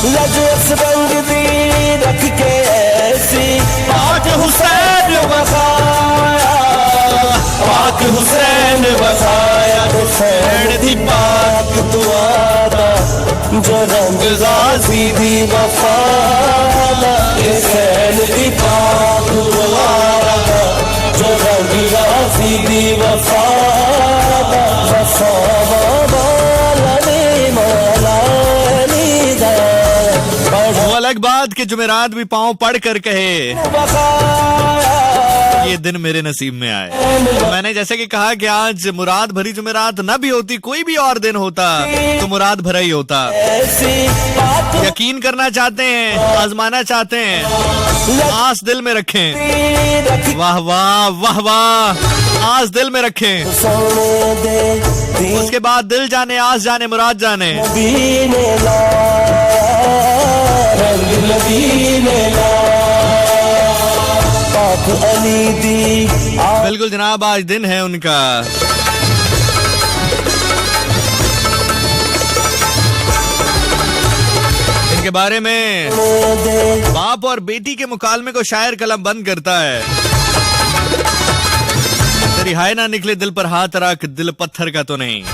लजस रंग दी रख के ऐसी पाक हुसैन वसाया, पाक हुसैन वसाया। हुसैन दी पाक दुआदा जो रंग गाजी दी वफादा, हुसैन दी पाक दुआदा जो रंग गाजी दी वफादा। वो अलग बात कि जुमेरात भी पाँव पढ़ कर कहे ये दिन मेरे नसीब में आए। तो मैंने जैसे कि कहा कि आज मुराद भरी जुमेरात न भी होती, कोई भी और दिन होता तो मुराद भरा ही होता। यकीन करना चाहते हैं, आजमाना चाहते हैं, आस दिल में रखें। वाह वाह वाह वाह, आस दिल में रखें, उसके बाद दिल जाने, आस जाने, मुराद जाने। बिल्कुल जनाब, आज दिन है उनका। इनके बारे में बाप और बेटी के मुकालमे को शायर कलम बंद करता है। तेरी हाय ना निकले दिल पर हाथ रख, दिल पत्थर का तो नहीं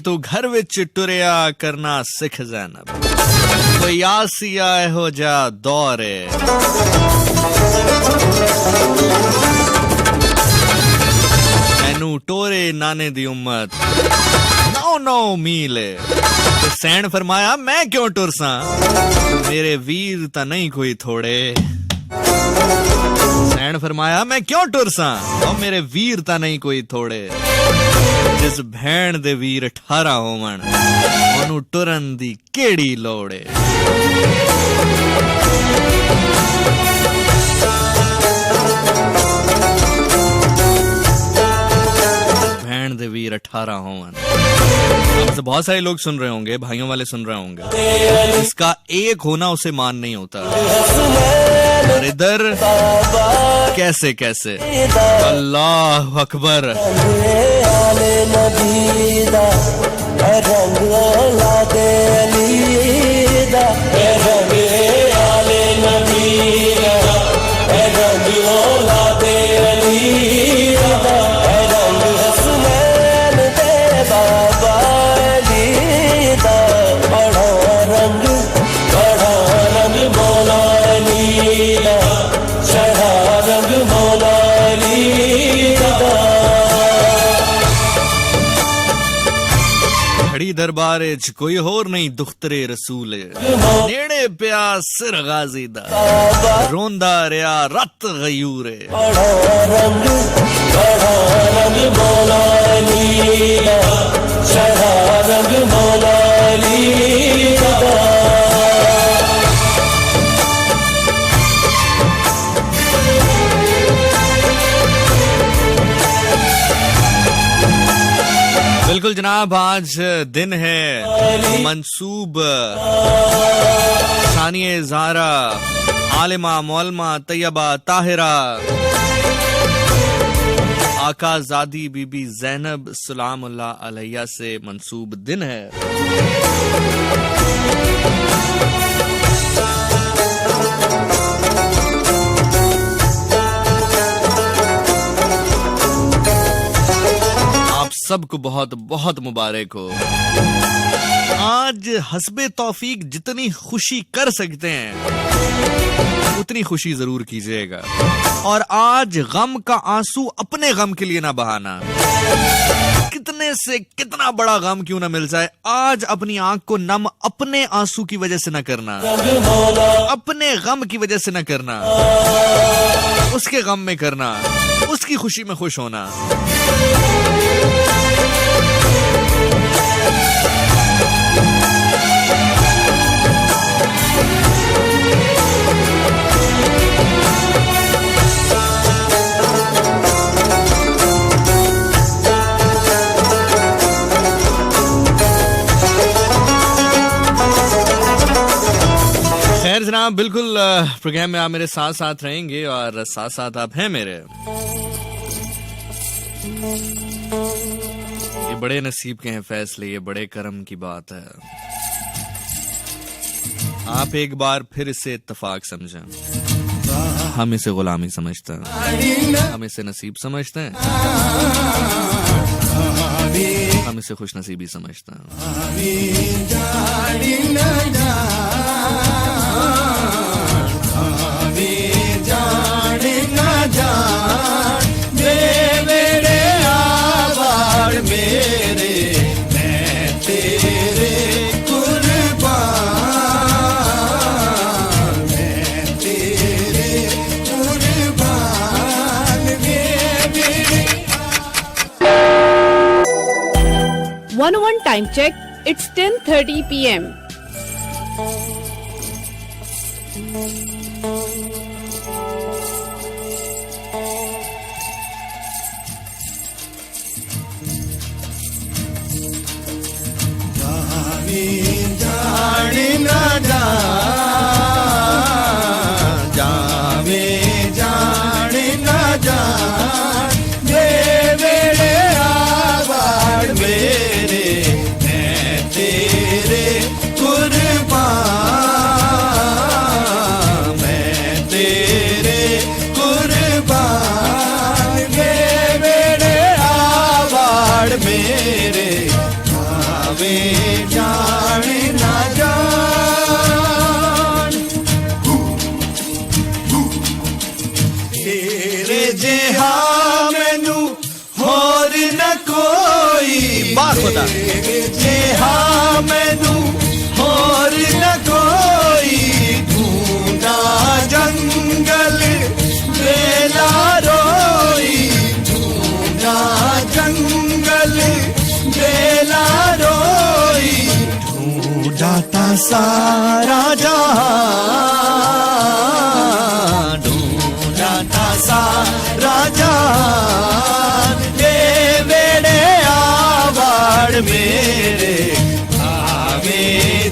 तू घर विच टुरिया करना सिख ज़ैनब, कोई आसिया हो जा दौरे। मैनू टोरे नाने दी उम्मत 9 मील। हुसैन फरमाया मैं क्यों टुरसा, मेरे वीर ता नहीं कोई थोड़े। हुसैन फरमाया मैं क्यों टुरसा, और मेरे वीर ता नहीं कोई थोड़े। जिस भैन दे वीर 18 होवन, ओनू टुरन दी केड़ी लोड़े। भैन दे वीर 18 होवन। हमसे बहुत सारे लोग सुन रहे होंगे, भाइयों वाले सुन रहे होंगे, इसका एक होना उसे मान नहीं होता। और इधर कैसे कैसे, अल्लाह अकबर। दरबारे च कोई होर नहीं दुख्तरे रसूल, नेड़े प्या सिर गाजी दा, रोंदा रिया रत गयूरे। बिल्कुल जनाब, आज दिन है मंसूब सानिए ज़ारा आलिमा मौलमा तैयबा ताहिरा आका ज़ादी बीबी ज़ैनब सलामुल्लाह अलैहा से मंसूब दिन है। सबको बहुत बहुत मुबारक हो। आज हस्बे तौफीक जितनी खुशी कर सकते हैं उतनी खुशी जरूर कीजिएगा, और आज गम का आंसू अपने गम के लिए ना बहाना। कितने से कितना बड़ा गम क्यों ना मिल जाए, आज अपनी आंख को नम अपने आंसू की वजह से न करना, अपने गम की वजह से न करना, उसके गम में करना, उसकी खुशी में खुश होना। खैर जनाब, बिल्कुल प्रोग्राम में आप मेरे साथ साथ रहेंगे और साथ साथ आप हैं मेरे। ये बड़े नसीब के हैं फैसले, ये बड़े कर्म की बात है। आप एक बार फिर इसे इत्तेफाक समझें। हम इसे गुलामी समझते हैं, हम इसे नसीब समझते हैं, हम इसे खुश नसीबी समझते हैं। One time check. It's 10:30 p.m. खुदा जे हाँ मैनू होर न कोई ढूंढा जंगल बेला रोई, ढूंढा जंगल बेला रोई, ढूंढाता सारा जहां, ढूंढाता सारा जहां, बेड़े आवाड़ मेरे आवे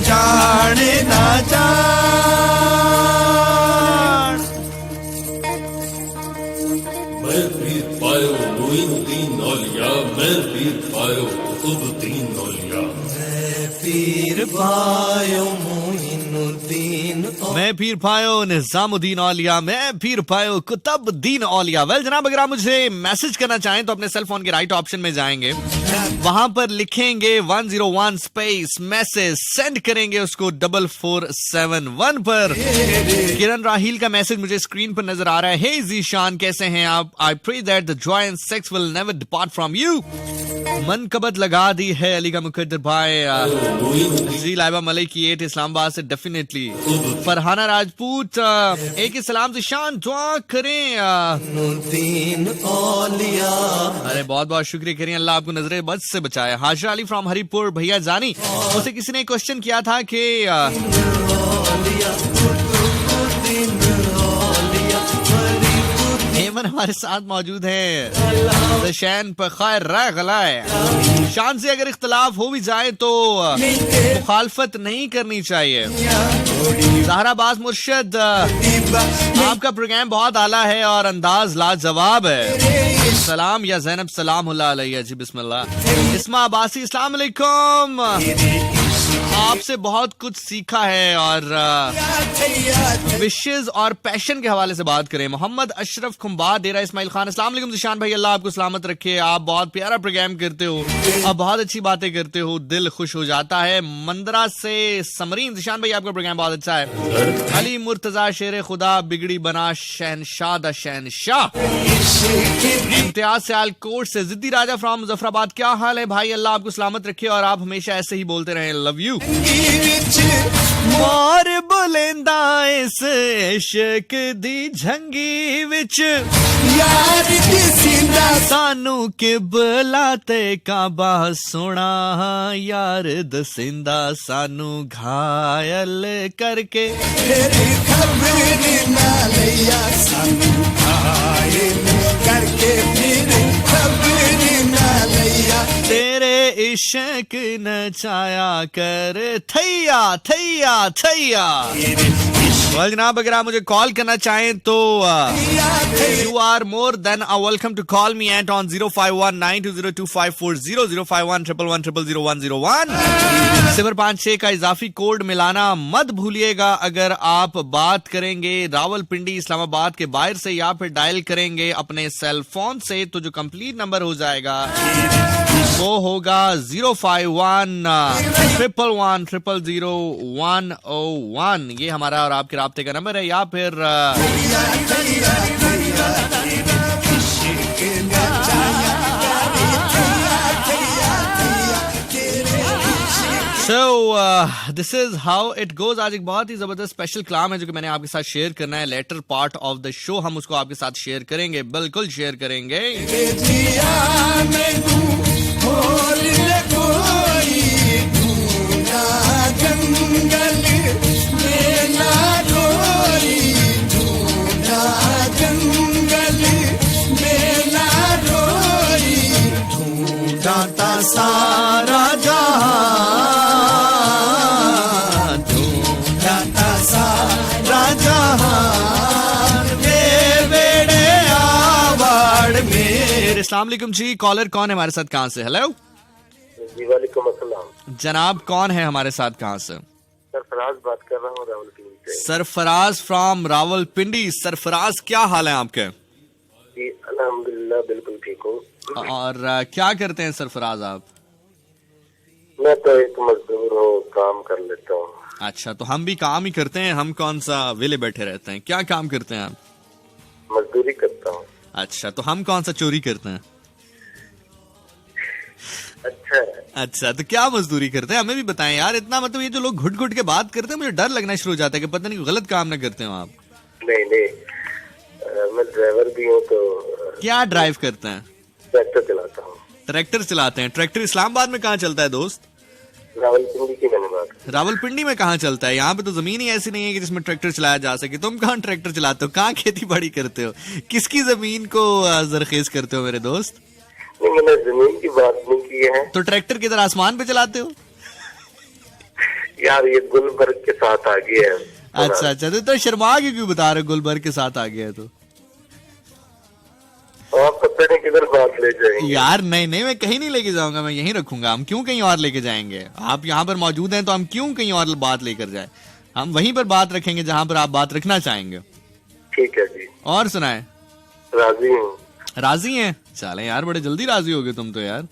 जान ना जान। मैं पीर पायो मोइनुद्दीन औलिया, मैं पीर पायो कुतुबुद्दीन औलिया, पीर पायो मोइनुद्दीन, मैं पीर पायो निजामुद्दीन औलिया, मैं पीर पायो कुतुबुद्दीन औलिया। वेल जनाब, अगर आप मुझे मैसेज करना चाहें तो अपने सेल फोन के राइट ऑप्शन में जाएंगे, वहां पर लिखेंगे 101 स्पेस मैसेज, सेंड करेंगे उसको 4471 पर। किरण राहील का मैसेज मुझे स्क्रीन पर नजर आ रहा है। हे जीशान, कैसे हैं आप? I pray that the joy and success will never depart from you. मनकबत लगा दी है अली का मुकद्दर भाई। जी लाइबा मलिक की 8 इस्लामाबाद से डेफिनेटली। फरहाना राजपूत एक ही सलाम जीशान, दुआ करें। अरे बहुत बहुत शुक्रिया करें, अल्लाह आपको नजरे बद से बचाए। हाशरा अली फ्रॉम हरिपुर भैया जानी, उसे किसी ने क्वेश्चन किया था कि हेमन हमारे साथ मौजूद है, शैन पर खैर गलाए। शान से अगर इख्तलाफ हो भी जाए तो मुखालफत नहीं करनी चाहिए। ज़हरा बाज मुर्शद, आपका प्रोग्राम बहुत आला है और अंदाज लाजवाब है। सलाम या जैनब सलाम अलैया जी, बिस्मिल्लाह। इस्मा अब्बासी, अस्सलाम वालेकुम। आपसे बहुत कुछ सीखा है और विशेष और पैशन के हवाले से बात करें। मोहम्मद अशरफ खुम्बार, डेरा इस्माइल खान, अस्सलाम वालेकुम जिशान भाई, अल्लाह आपको सलामत रखे। आप बहुत प्यारा प्रोग्राम करते हो और बहुत अच्छी बातें करते हो, दिल खुश हो जाता है। मंदरा से समरीन, जिशान भाई आपका प्रोग्राम बहुत अच्छा है। अली मुर्तजा, शेर खुदा, बिगड़ी बना शहनशाह दा शहनशाह। इम्तियाज सियालकोट से जिद्दी राजा फ्रॉम मुजफ्फराबाद, क्या हाल है भाई? अल्लाह आपको सलामत रखे और आप हमेशा ऐसे ही बोलते रहें। Love you. मोर बुलेंदा इस इश्क दी झंगी विच, यार दिसिंदा सानू किबला ते काबा सोना, यार दसिंदा सानू घायल करके, तेरी खबर ना लिया सानू घायल करके, फिर खबर ना लिया, तेरे बेशक नचाया कर थैया थैया थैया। वेल जनाब, अगर आप मुझे कॉल करना चाहें तो you are more than welcome to call me at on 0519202540 051111000101। 056 का इजाफी कोड मिलाना मत भूलिएगा अगर आप बात करेंगे रावलपिंडी इस्लामाबाद के बाहर से, या फिर डायल करेंगे अपने सेल फोन से, तो जो कंप्लीट नंबर हो जाएगा वो होगा 05111000101। ये हमारा और आपके राब्ते का नंबर है, या फिर this is how it goes. आज एक बहुत ही जबरदस्त स्पेशल कलाम है जो कि मैंने आपके साथ शेयर करना है। Latter part of the show हम उसको आपके साथ शेयर करेंगे, बिल्कुल शेयर करेंगे। सारा जहां ढूंढता सारा जहां बेड़े आवाड़ में। अस्सलाम वालेकुम जी, कॉलर कौन है हमारे साथ, कहाँ से? हेलो जी वालेकुम अस्सलाम। जनाब, कौन है हमारे साथ, कहाँ से? सरफराज बात कर रहा हूँ रावलपिंडी से। सरफराज फ्रॉम रावलपिंडी। सरफराज, क्या हाल है आपके? जी अल्हम्दुलिल्लाह बिल्कुल ठीक हूँ। और क्या करते हैं सरफराज आप? मैं तो एक मजदूर हूँ, काम कर लेता हूँ। अच्छा, तो हम भी काम ही करते हैं, हम कौन सा वेले बैठे रहते हैं। क्या काम करते हैं आप? मजदूरी करता हूँ। अच्छा, तो हम कौन सा चोरी करते हैं? अच्छा, तो क्या मजदूरी करते हैं, हमें भी बताएं यार। इतना मतलब ये जो लोग घुट घुट के बात करते हैं, मुझे डर लगना शुरू हो जाता है कि पता नहीं गलत काम ना करते हो आप। नहीं मैं ड्राइवर भी हूँ। तो क्या ड्राइव करते हैं? ट्रैक्टर चलाता हूँ। ट्रैक्टर चलाते हैं। ट्रैक्टर इस्लामाबाद में कहाँ चलता है दोस्त? रावलपिंडी की मैंने बात। रावलपिंडी में कहाँ चलता है? यहाँ पे तो जमीन ही ऐसी नहीं है कि जिसमें ट्रैक्टर चलाया जा सके। तुम कहाँ ट्रैक्टर चलाते हो, कहाँ खेती बाड़ी करते हो, किसकी जमीन को जरखेज करते हो मेरे दोस्त? नहीं, मैंने जमीन की बात नहीं की है। तो ट्रैक्टर किधर आसमान पे चलाते हो? यार ये गुलबर्ग के साथ आ गया है। अच्छा, तो शर्मा के क्यों बता रहे हो गुलबर्ग के साथ आ गया है? तो आप पता नहीं किधर बात ले जाएंगे। यार नहीं, मैं कहीं नहीं लेके जाऊंगा, मैं यहीं रखूंगा। हम क्यों कहीं और लेके जाएंगे? आप यहाँ पर मौजूद हैं तो हम क्यों कहीं और बात लेकर जाए? हम वहीं पर बात रखेंगे जहाँ पर आप बात रखना चाहेंगे। ठीक है जी। और सुनाए। राजी हूँ। राजी हैं? चले यार, बड़े जल्दी राजी हो गए तुम तो यार।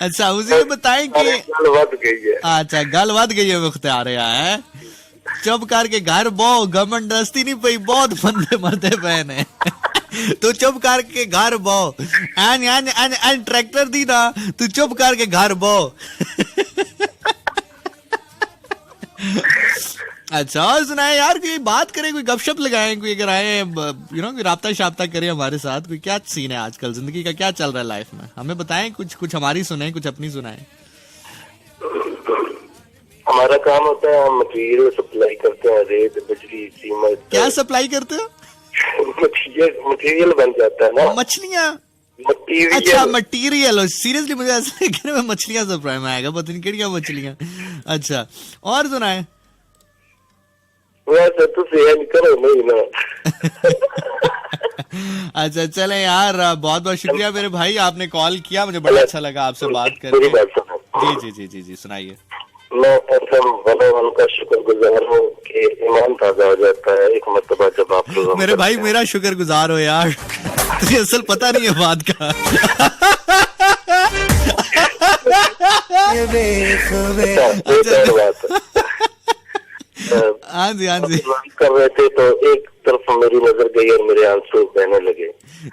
अच्छा, मुझे बताएं कि गल वध गई है। अच्छा, गल वध गई है मुख्तार है। चुप करके घर बो, घमंड दस्ती नहीं पई, बहुत बंदे मरते पे ने। तू चुप करके घर बो, एन ट्रैक्टर दी ना, तू चुप करके घर बो। अच्छा, और सुनाए यार, कोई बात करें, कोई गपशप लगाएं, कोई अगर आए कोई राब्ता शाब्ता करे हमारे साथ। कोई क्या सीन है आजकल, जिंदगी का क्या चल रहा है लाइफ में, हमें बताएं। कुछ हमारी सुनाएं, कुछ अपनी सुनाएं। हमारा काम होता है, हम मटेरियल सप्लाई करते हैं, रेत बजरी सीमेंट। क्या सप्लाई करते हो? मटेरियल बन जाता है ना, मछलियाँ। मटेरियल। अच्छा, मटेरियल। सीरियसली मुझे ऐसा लग रहा है मछलियाँ सप्लाई में आएगा, पता नहीं क्या मछलियाँ। अच्छा, और सुनाए। वैसे तो सेंड करो नहीं ना। अच्छा, चले यार, बहुत बहुत शुक्रिया मेरे भाई, आपने कॉल किया, मुझे बड़ा अच्छा लगा आपसे बात करके। जी, सुनाइए। मैं FM 101 का शुक्रगुजार हूँ कि ईमान ताजा हो जाता है एक मर्तबा जब आप लोग। मेरे भाई, मेरा शुक्रगुजार हो यार, तुझे असल पता नहीं है बात का। हाँ जी कर रहे थे तो एक तरफ मेरी नजर गई और मेरे आंसू बहने लगे।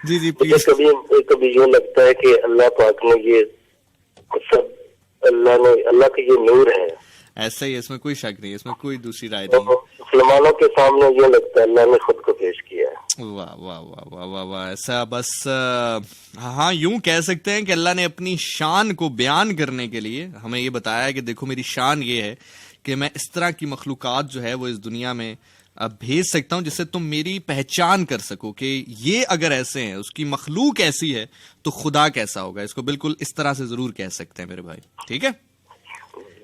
जी प्लीज। कभी यूँ लगता है कि अल्लाह पाक ने ये सब, अल्लाह का ये नूर है। ऐसा ही, इसमें कोई शक नहीं, इसमें कोई दूसरी राय नहीं। मुसलमानों के सामने ये लगता है अल्लाह ने खुद को पेश किया है। वाह वाह वाह वाह वाह वाह। ऐसा बस हाँ, यूं कह सकते हैं कि अल्लाह ने अपनी शान को बयान करने के लिए हमें ये बताया कि देखो, मेरी शान ये है कि मैं इस तरह की मखलूकात जो है वो इस दुनिया में भेज सकता हूं जिससे तुम मेरी पहचान कर सको कि ये अगर ऐसे हैं, उसकी मखलूक ऐसी है तो खुदा कैसा होगा। इसको बिल्कुल इस तरह से जरूर कह सकते हैं मेरे भाई, ठीक है।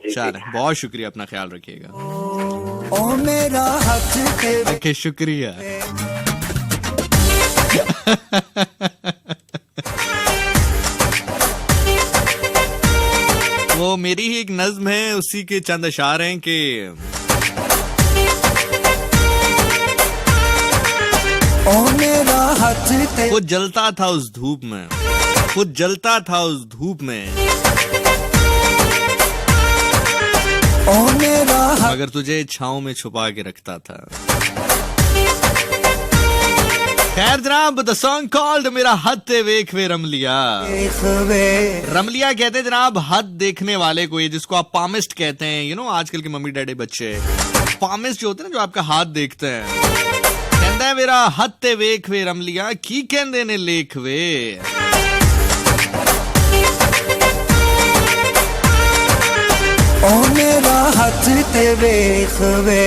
चल, बहुत शुक्रिया, अपना ख्याल रखिएगा। ओ मेरा हाथ ओके, शुक्रिया। वो मेरी ही एक नज्म है, उसी के चंद अशार हैं कि ओ मेरा हाथ ते खुद जलता था उस धूप में, खुद जलता था उस धूप में, ओ मेरा हाथ मगर तुझे छांव में छुपा के रखता था। खैर जनाब, द सॉन्ग कॉल्ड मेरा हद ते वेख वे रमलिया। देखवे रमलिया कहते हैं जनाब हद देखने वाले को, ये जिसको आप पामिस्ट कहते हैं। यू नो आजकल के मम्मी डैडी बच्चे पामिस्ट जो होते हैं ना, जो आपका हाथ देखते हैं। कहता है मेरा हद ते वेख वे रमलिया, की कहते ने लेख वे। ओ मेरा हाथ ते वेखवे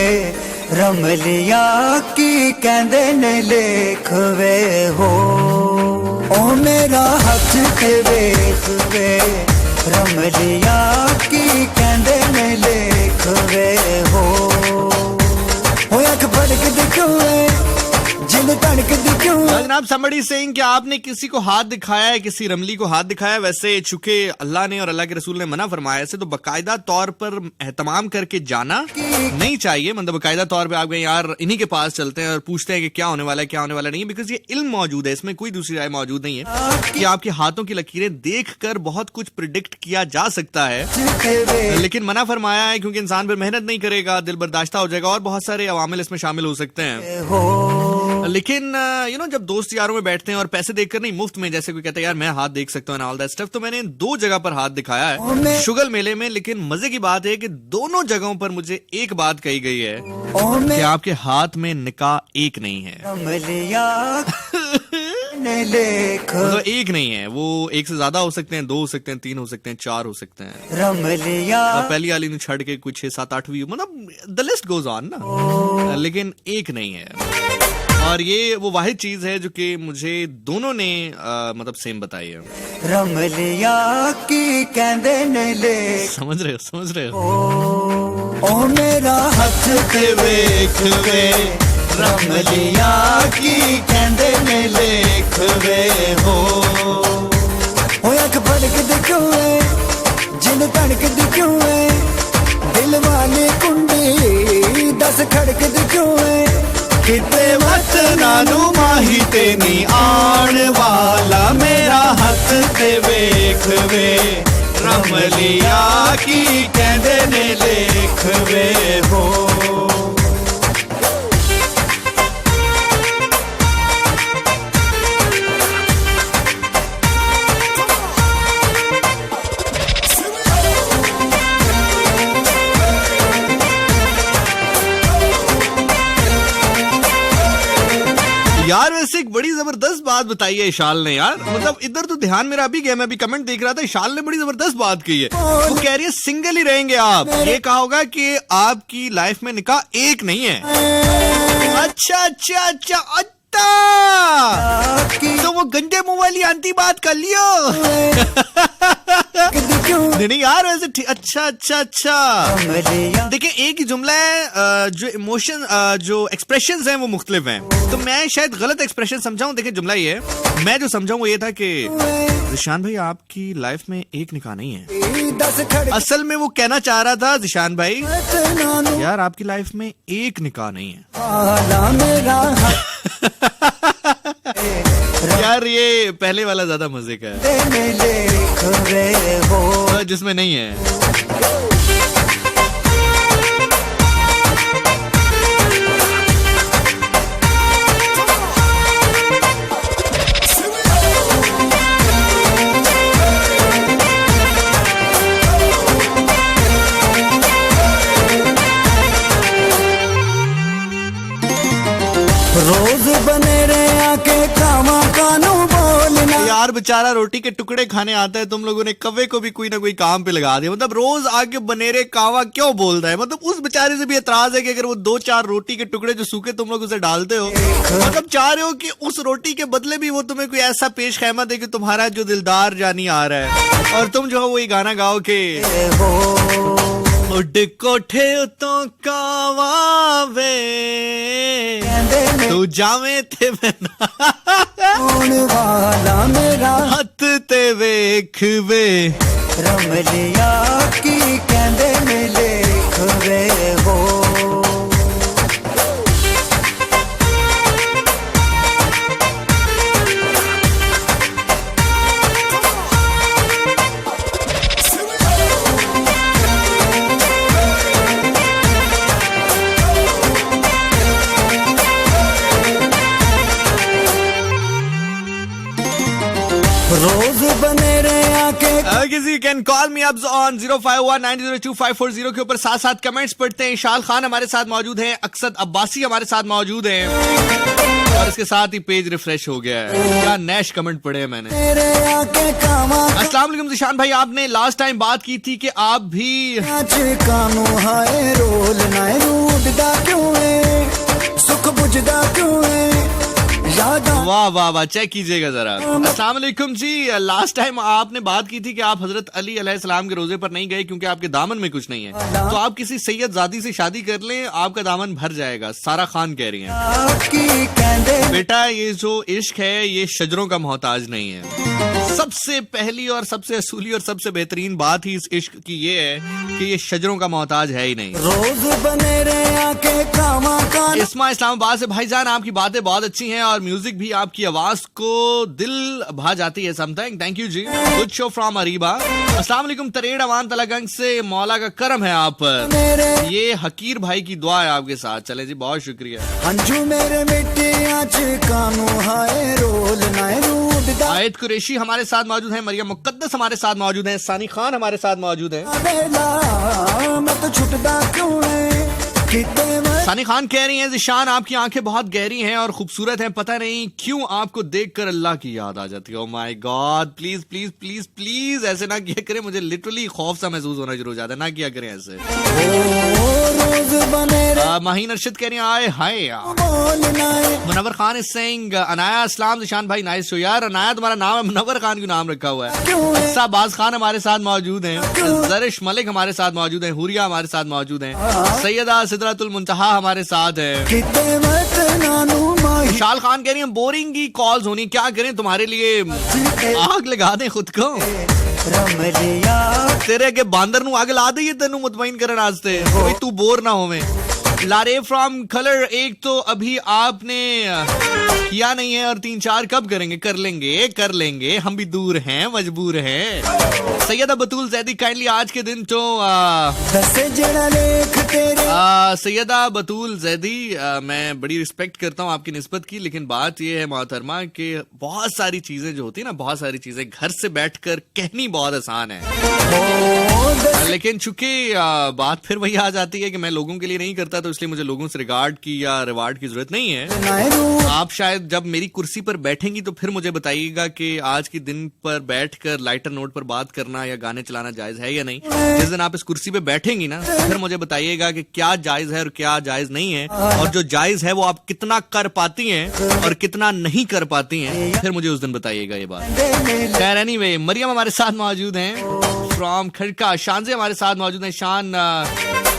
रमलिया, की कहंदे ने लेखवे हो। ओ मेरा हाथ ते वेखवे रमलिया, की कहंदे ने लेखवे हो। ओ अख फड़क दिखवे जिन तड़क दिखवे। जनाब somebody saying कि आपने किसी को हाथ दिखाया है, किसी रमली को हाथ दिखाया है। वैसे चूंकि अल्लाह ने और अल्लाह के रसूल ने मना फरमाया से, तो बाकायदा तौर पर एहतमाम करके जाना नहीं चाहिए। मतलब बाकायदा तौर पे आप गए यार इन्हीं के पास चलते हैं और पूछते हैं कि क्या होने वाला है, क्या होने वाला नहीं है। बिकॉज ये इल्म मौजूद है, इसमें कोई दूसरी राय मौजूद नहीं है कि आपके हाथों की लकीरें देख कर बहुत कुछ प्रिडिक्ट किया जा सकता है, लेकिन मना फरमाया है क्योंकि इंसान फिर मेहनत नहीं करेगा, दिल बर्दाश्ता हो जाएगा और बहुत सारे अवामिल इसमें शामिल हो सकते हैं। लेकिन यू नो जब दोस्त यारों में बैठते हैं और पैसे देकर नहीं, मुफ्त में, जैसे कोई कहता है यार मैं हाथ देख सकता हूँ ऑल दैट स्टफ, तो मैंने 2 जगह पर हाथ दिखाया है शुगल मेले में। लेकिन मजे की बात है कि दोनों जगहों पर मुझे एक बात कही गई है कि आपके हाथ में निकाह एक नहीं है। मतलब एक नहीं है, वो एक से ज्यादा हो सकते हैं, 2 हो सकते हैं, 3 हो सकते हैं, 4 हो सकते हैं। रमलिया पहली वाली ने छड़ के कुछ 6, 7, 8 भी, मतलब द लिस्ट गोज ऑन ना, लेकिन एक नहीं है। और ये वो वाहिद चीज है जो कि मुझे दोनों ने मतलब सेम बताई है। रमलिया की कहंदे ने ले, समझ रहे हो, समझ रहे हो। ओ मेरा हाथ ते वेखवे रमलिया, की कहंदे ने लेखवे हो। ओ अख फड़क दिखवे जिन तड़क दिखवे, दिल वाले कुंडी 10 खड़क दिखवे। किते वत नानू माही ते नी आण वाला, मेरा हाथ ते वेखवे रमलिया, की कहंदे ने लेखवे हो। यार वैसे एक बड़ी जबरदस्त बात बताई है इशाल ने यार, मतलब इधर तो ध्यान मेरा अभी गया, मैं अभी कमेंट देख रहा था, इशाल ने बड़ी जबरदस्त बात कही है। वो कह रही है सिंगल ही रहेंगे आप। ये कहा होगा कि आपकी लाइफ में निकाह एक नहीं है। अच्छा अच्छा अच्छा अच्छा, तो वो गंदे मुंह वाली आंटी बात कर लियो। नहीं यार वैसे अच्छा अच्छा अच्छा, देखिए एक ही जुमला है, जो इमोशन जो एक्सप्रेशंस हैं वो मुख्तलिफ हैं, तो मैं शायद गलत एक्सप्रेशन समझाऊं। देखिए जुमला ये है, मैं जो समझाऊं वो ये था कि जिशान भाई आपकी लाइफ में एक निकाह नहीं है। असल में वो कहना चाह रहा था जिशान भाई यार आपकी लाइफ में एक निकाह नहीं है। यार ये पहले वाला ज्यादा मजे का है, जिसमें नहीं है। रोज बने रे आके कावा कानू बोलना। यार बेचारा रोटी के टुकड़े खाने आता है, तुम लोगों ने कव्वे को भी कोई ना कोई काम पे लगा दिया। मतलब रोज आके बनेरे कावा क्यों बोल रहा है? मतलब उस बेचारे से भी एतराज है कि अगर वो 2-4 रोटी के टुकड़े जो सूखे तुम लोग उसे डालते हो, मतलब चाह रहे हो कि उस रोटी के बदले भी वो तुम्हें कोई ऐसा पेश खैमा दे कि तुम्हारा जो दिलदार जानी आ रहा है, और तुम जो है वही गाना गाओ के उड कोठे तो कावा वे तू जावे थे कौन वाला मेरा हथ ते वेख वे रमलिया की कहंदे मिले खवे हो। रोज बने रे आके किसी can call me up on 0519025440 के ऊपर साथ साथ कमेंट्स पढ़ते हैं। शाल खान हमारे साथ मौजूद हैं, अक्सद अब्बासी हमारे साथ मौजूद हैं, और इसके साथ ही पेज रिफ्रेश हो गया है। क्या नैश कमेंट पढ़े हैं मैंने। तेरे आके कावा अस्सलाम वालेकुम जिशान भाई, आपने लास्ट टाइम बात की थी कि आप भी आज कानू हाय रोल नाय रूडदा क्यों है सुख बुझदा क्यों है याद वाह वाह वाह, चेक कीजिएगा जरा। अस्सलाम वालेकुम जी, लास्ट टाइम आपने बात की थी कि आप हजरत अली अलैहिस्सलाम के रोजे पर नहीं गए क्योंकि आपके दामन में कुछ नहीं है। तो आप किसी सैयद जादी से शादी कर लें, आपका दामन भर जाएगा। सारा खान कह रही हैं। की कहंदे बेटा ये जो इश्क है ये शजरों का मोहताज नहीं है। सबसे पहली और सबसे असूली और सबसे बेहतरीन बात ही इस इश्क की ये है कि ये शजरों का मोहताज है ही नहीं। रोज बने रे आके कावा कान इस्मा इस्लामाबाद से, भाईजान आपकी बातें बहुत अच्छी हैं और म्यूजिक भी आपकी आवाज को दिल भा जाती है something. Thank you ji, good show from Areeba. अस्सलाम वालेकुम तरेड़ अवान तलागंज से, मौला का करम है आप पर, मेरे ये हकीर भाई की दुआ है आपके साथ। चले जी, बहुत शुक्रिया। हंजू मेरे मिट्टी आज कानू हाय रोल नाय रूडदा आयत कुरैशी हमारे साथ मौजूद है, मरियम मुकद्दस हमारे साथ मौजूद है, सानी खान हमारे साथ मौजूद है। वेला मैं तो छुटदा क्यों है किते मैं सानी खान कह रही हैं जिशान आपकी आंखें बहुत गहरी हैं और खूबसूरत हैं, पता नहीं क्यों आपको देखकर अल्लाह की याद आ जाती है। Oh my God, please please please please ऐसे ना किया करें, मुझे लिटरली खौफ सा महसूस होना शुरू हो जाता है। ना किया करें ऐसे। रोज बने रे माहीन अरशद कह रही हैं आए हाय। बोल नाय मुनव्वर खान इज सेइंग अनाया अस्सलाम जिशान भाई नाइस शो। यार अनाया तुम्हारा नाम है, मुनव्वर खान क्यों नाम रखा हुआ है? क्यों है साबाज खान हमारे साथ मौजूद हैं, जरिश मलिक हमारे साथ मौजूद हैं, हुरिया हमारे साथ मौजूद हैं, सैयदा सिदरतुल मुंतहा हमारे साथ है। किते मत नानू माही शाल खान कह रही हैं बोरिंग की कॉल्स होनी, क्या करें तुम्हारे लिए आग लगा दें खुद को। रमलिया तेरे के बांदर नु आग ला दी तेनू मुतमईन करन वास्ते भाई तू बोर ना होवे। लारे फ्रॉम कलर, एक तो अभी आपने किया नहीं है और 3-4 कब करेंगे? कर लेंगे, हम भी दूर हैं, मजबूर हैं। सैयदा बतूल जैदी काइंडली आज के दिन तो दसे जड़ा लेख तेरे सैयदा बतूल जैदी, मैं बड़ी रिस्पेक्ट करता हूँ आपकी निस्बत की, लेकिन बात यह है मोहतरमा कि बहुत सारी चीजें जो होती है ना, बहुत सारी चीजें घर से बैठकर कहनी बहुत आसान है, लेकिन चूंकि बात फिर वही आ जाती है कि मैं लोगों के लिए नहीं करता, तो इसलिए मुझे लोगों से रिगार्ड की या रिवार्ड की जरूरत नहीं है। आप शायद जब मेरी कुर्सी पर बैठेंगी तो फिर मुझे बताइएगा कि आज के दिन पर बैठकर लाइटर नोट पर बात करना या गाने चलाना जायज है या नहीं। जिस दिन आप इस कुर्सी पे बैठेंगी ना, फिर मुझे बताइएगा कि क्या जायज है और क्या जायज नहीं है, और जो जायज है वो आप कितना कर पाती हैं और कितना नहीं कर पाती हैं, फिर मुझे उस दिन बताइएगा ये बात। खैर एनीवे, मरियम हमारे साथ मौजूद हैं फ्रॉम खड़का, शानजे हमारे साथ मौजूद हैं। शान,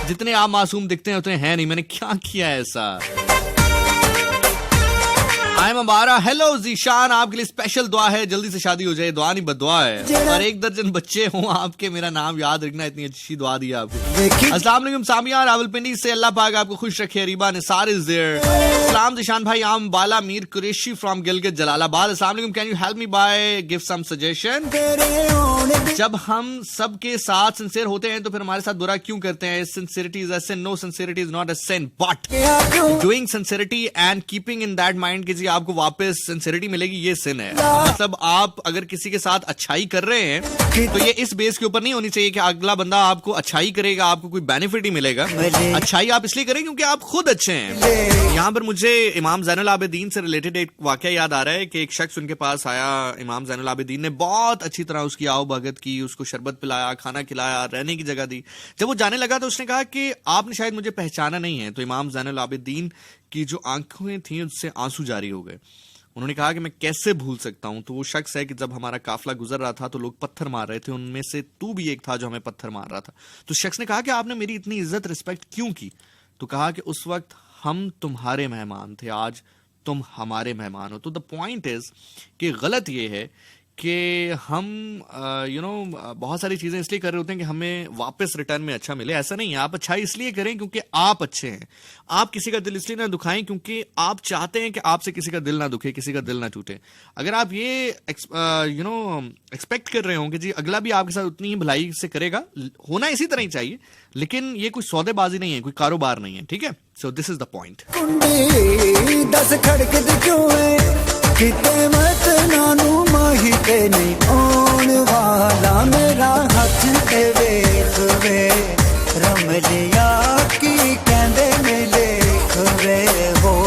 जितने आप मासूम दिखते हैं उतने हैं नहीं, मैंने क्या किया है ऐसा? आई एम अबारा, हेलो जीशान, आपके लिए स्पेशल दुआ है, जल्दी से शादी हो जाए, दुआ नहीं बदुआ है, और 1 दर्जन बच्चे हों आपके, मेरा नाम याद रखना, इतनी अच्छी दुआ दी आपको। अस्सलाम वालेकुम सामिया रावलपिंडी से, अल्लाह पाक आपको खुश रखे। Reeba Nisar is there. सलाम जीशान भाई, आम बाला मीर कुरैशी फ्रॉम गिलगित जलालाबाद। अस्सलाम वालेकुम, can you help me by give some suggestion? जब हम सबके साथ सिंसियर होते हैं तो फिर हमारे साथ बुरा क्यों करते हैं? Sincerity is a sin, no sincerity is not a sin, but doing sincerity and keeping in that mind कि जी आप आपको वापस सिंसियरिटी मिलेगी, ये सिन है। मतलब आप अगर किसी के साथ अच्छाई कर रहे हैं तो ये इस बेस के ऊपर नहीं होनी चाहिए कि अगला बंदा आपको अच्छाई करेगा, आपको कोई बेनिफिट ही मिलेगा। अच्छाई आप इसलिए करें क्योंकि आप खुद अच्छे हैं। यहाँ पर मुझे इमाम ज़ैनुल आबिदीन से रिलेटेड एक वाकया याद आ रहा है कि एक शख्स उनके पास आया, इमाम ज़ैनुल आबिदीन ने बहुत अच्छी तरह उसकी आओ भगत की, उसको शरबत पिलाया, खाना खिलाया, रहने की जगह दी। जब वो जाने लगा तो उसने कहा कि आपने शायद मुझे पहचाना नहीं है। तो इमाम ज़ैनुल आबिदीन की जो आंखें थी उससे आंसू जारी हो गए। उन्होंने कहा कि मैं कैसे भूल सकता हूं। तो वो शख्स है कि जब हमारा काफिला गुजर रहा था तो लोग पत्थर मार रहे थे, उनमें से तू भी एक था जो हमें पत्थर मार रहा था। तो शख्स ने कहा कि आपने मेरी इतनी इज्जत रिस्पेक्ट क्यों की? तो कहा कि उस वक्त हम तुम्हारे मेहमान थे, आज तुम हमारे मेहमान हो। तो द पॉइंट इज कि गलत ये है कि हम बहुत सारी चीजें इसलिए कर रहे होते हैं कि हमें वापस रिटर्न में अच्छा मिले। ऐसा नहीं है, आप अच्छा इसलिए करें क्योंकि आप अच्छे हैं। आप किसी का दिल इसलिए ना दुखाएं क्योंकि आप चाहते हैं कि आपसे किसी का दिल ना दुखे, किसी का दिल ना टूटे। अगर आप ये एक्सपेक्ट कर रहे हो कि जी अगला भी आपके साथ उतनी ही भलाई से करेगा, होना इसी तरह ही चाहिए, लेकिन ये कोई सौदेबाजी नहीं है, कोई कारोबार नहीं है, ठीक है। So this is the point. किते मत नानू माही ते नहीं आउण वाला, मेरा हथ ते वेख वे रमलिया की कहंदे ने लेख वे हो।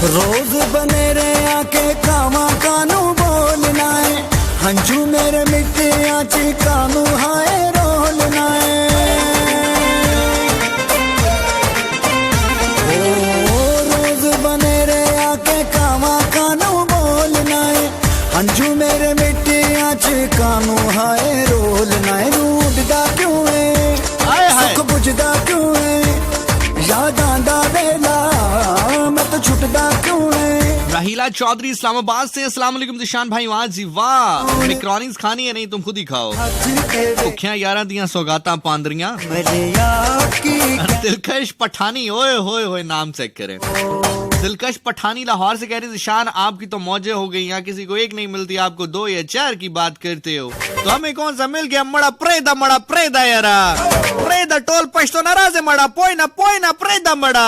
रोज बने रे आके कामा कानू बोलना है, हंझू मेरे मिट्टिया च कानू हाय रोलना है। ओ रोज बने रे आके कामा कानू बोलना है, हंझू मेरे मिट्टिया च कानू हाय रोलना है। रूठदा क्यों है, सुख बुझदा क्यों है, याद आंदा वेला मैं तो छुटदा क्यों है। राहीला चौधरी इस्लामाबाद से, अस्सलाम वालेकुम जिशान भाई, वाह जी वाह। मैक्रोनीज खानी है? नहीं, तुम खुद ही खाओ। भुखियां यारां दियां सौगातां पांदरियां। दिलकश पठानी, ओए होए होए, नाम चेक करें। दिलकश पठानी लाहौर से कह रहे जिशान आपकी तो मौजें हो गई, यहाँ किसी को एक नहीं मिलती, आपको 2 या 4 की बात करते हो। तो हमें कौन सा मिल गया? मड़ा प्रेदा यारा, प्रेदा टोल पश्तो नाराज मड़ा पोइना प्रेदा मड़ा।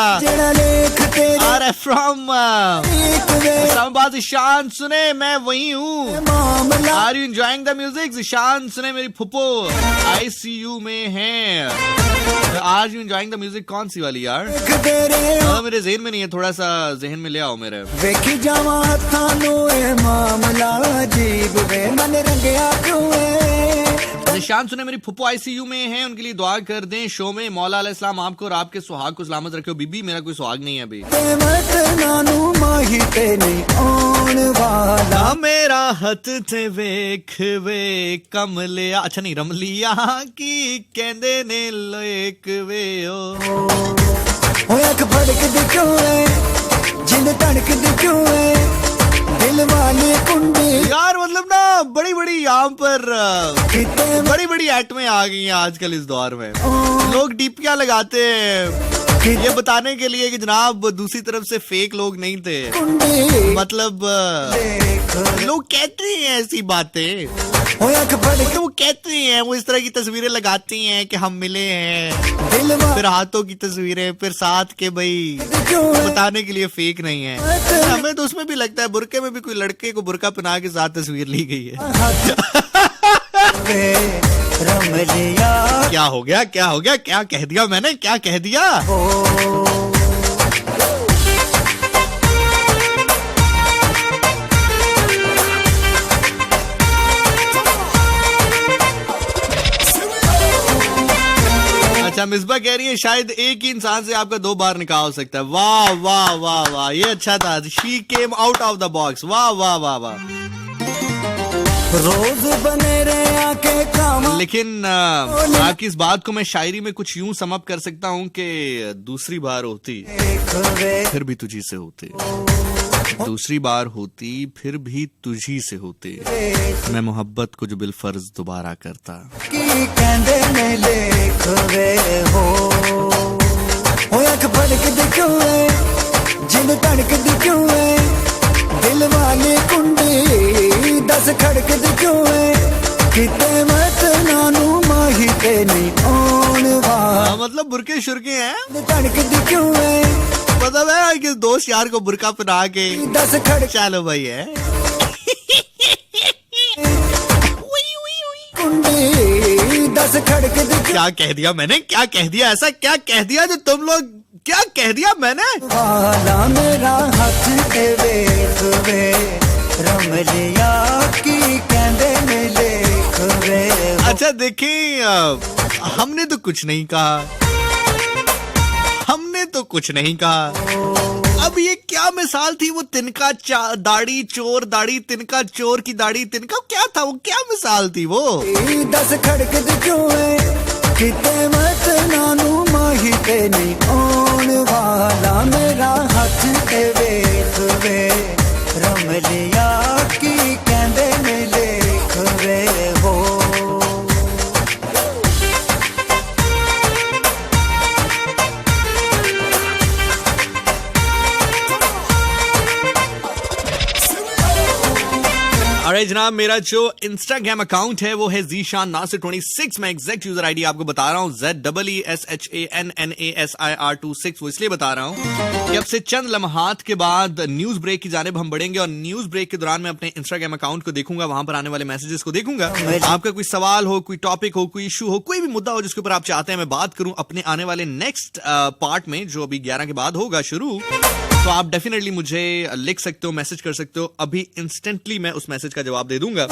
अरे फ्रॉम इस्लामाबाद जिशान सुने, मैं वही हूँ। Are you enjoying the music? Zeeshan सुने मेरी फुप्पो ICU में है। Are you enjoying the music? कौन सी वाली यार? मेरे ज़हन में नहीं है, थोड़ा सा ज़हन में ले आओ मेरे। वेखी जावा हथां ए मामला अजीब वे मन रंगया क्यों है। निशान सुने मेरी फुप्पो ICU में हैं, उनके लिए दुआ कर दें। शो में मौला अलैहिस्सलाम आपको और आपके सुहाग को सलामत रखे। बीबी मेरा कोई सुहाग नहीं है अभी। नानू माही ते नहीं आउण वाला, मेरा हथ थे वेख वे कमलिया, अच्छा नहीं रमलिया की कहंदे ने लेक वे ओ अख फड़कदी क्यों है, जिंद धड़कदी क्यों है, दिल वाली कुंडी। यार मतलब ना बड़ी बड़ी यहाँ पर बड़ी बड़ी एटमें आ गई हैं आजकल इस दौर में। लोग डीपियां लगाते हैं ये बताने के लिए कि जनाब दूसरी तरफ से फेक लोग नहीं थे। मतलब लोग कहते हैं ऐसी बातें, तो वो कहते हैं, वो इस तरह की तस्वीरें लगाती हैं कि हम मिले हैं, फिर हाथों की तस्वीरें, फिर साथ के भाई बताने के लिए फेक नहीं है। हमें तो उसमें भी लगता है, बुरके में भी कोई लड़के को बुरका पहना के साथ तस्वीर ली गई है। क्या हो गया, क्या कह दिया मैंने, क्या कह दिया? अच्छा मिसबा कह रही है शायद एक ही इंसान से आपका 2 बार निकाह हो सकता है। वाह वाह वाह वाह, ये अच्छा था। She came out of the box. वाह वाह वाह वाह। रोज बने रहे आके काम। लेकिन आपकी इस बात को मैं शायरी में कुछ यूं सम अप कर सकता हूं कि दूसरी बार होती फिर भी तुझी से होते। दूसरी बार होती फिर भी तुझी से होते, मैं मोहब्बत को जो बिलफर्ज दोबारा करता। की कहंदे ने लेख वे हो अख फड़कदी क्यों है, जिंद धड़कदी क्यों है, दिल वाली कुंडी दस खड़कदी क्यों है, किते मत नानू माही ते नहीं आउण वाला। मतलब बुरके शुरके हैं, धड़कदी क्यों है, मतलब है कि दोस्त यार को बुरका पहना के दस खड़ चलो भाई है। कुंडी दस खड़कदी क्या कह दिया मैंने, क्या कह दिया, ऐसा क्या कह दिया जो तुम लोग, क्या कह दिया मैंने? वाला मेरा हाथ ते वेख वे रमलिया की कहंदे ने लेख वे। अच्छा देखिए, हमने तो कुछ नहीं कहा, हमने तो कुछ नहीं कहा। अब ये क्या मिसाल थी, वो तिनका दाढ़ी चोर, दाढ़ी तिनका चोर की दाढ़ी तिनका, क्या था वो, क्या मिसाल थी वो? दस खड़कद क्यों है, किते मत नानू माही ते नहीं आउण वाला मेरा हाथ ते वेख वे रमलिया की कहंदे ने लेख वे हो। अरे जनाब, मेरा जो इंस्टाग्राम अकाउंट है वो है ज़ीशान नासिर 26। मैं एग्जैक्ट यूजर आईडी आपको बता रहा हूँ, ZEESHANNASIR26। वो इसलिए बता रहा हूँ कि अब से चंद लम्हात के बाद न्यूज ब्रेक की जानिब हम बढ़ेंगे, और न्यूज ब्रेक के दौरान मैं अपने इंस्टाग्राम अकाउंट को देखूंगा, वहां पर आने वाले मैसेजेस को देखूंगा। आपका कोई सवाल हो, कोई टॉपिक हो, कोई इशू हो, कोई भी मुद्दा हो जिसके ऊपर आप चाहते हैं मैं बात करूं अपने आने वाले नेक्स्ट पार्ट में, जो अभी 11 के बाद होगा शुरू, तो आप डेफिनेटली मुझे लिख सकते हो, मैसेज कर सकते हो। अभी इंस्टेंटली मैं उस मैसेज का जवाब दे दूंगा।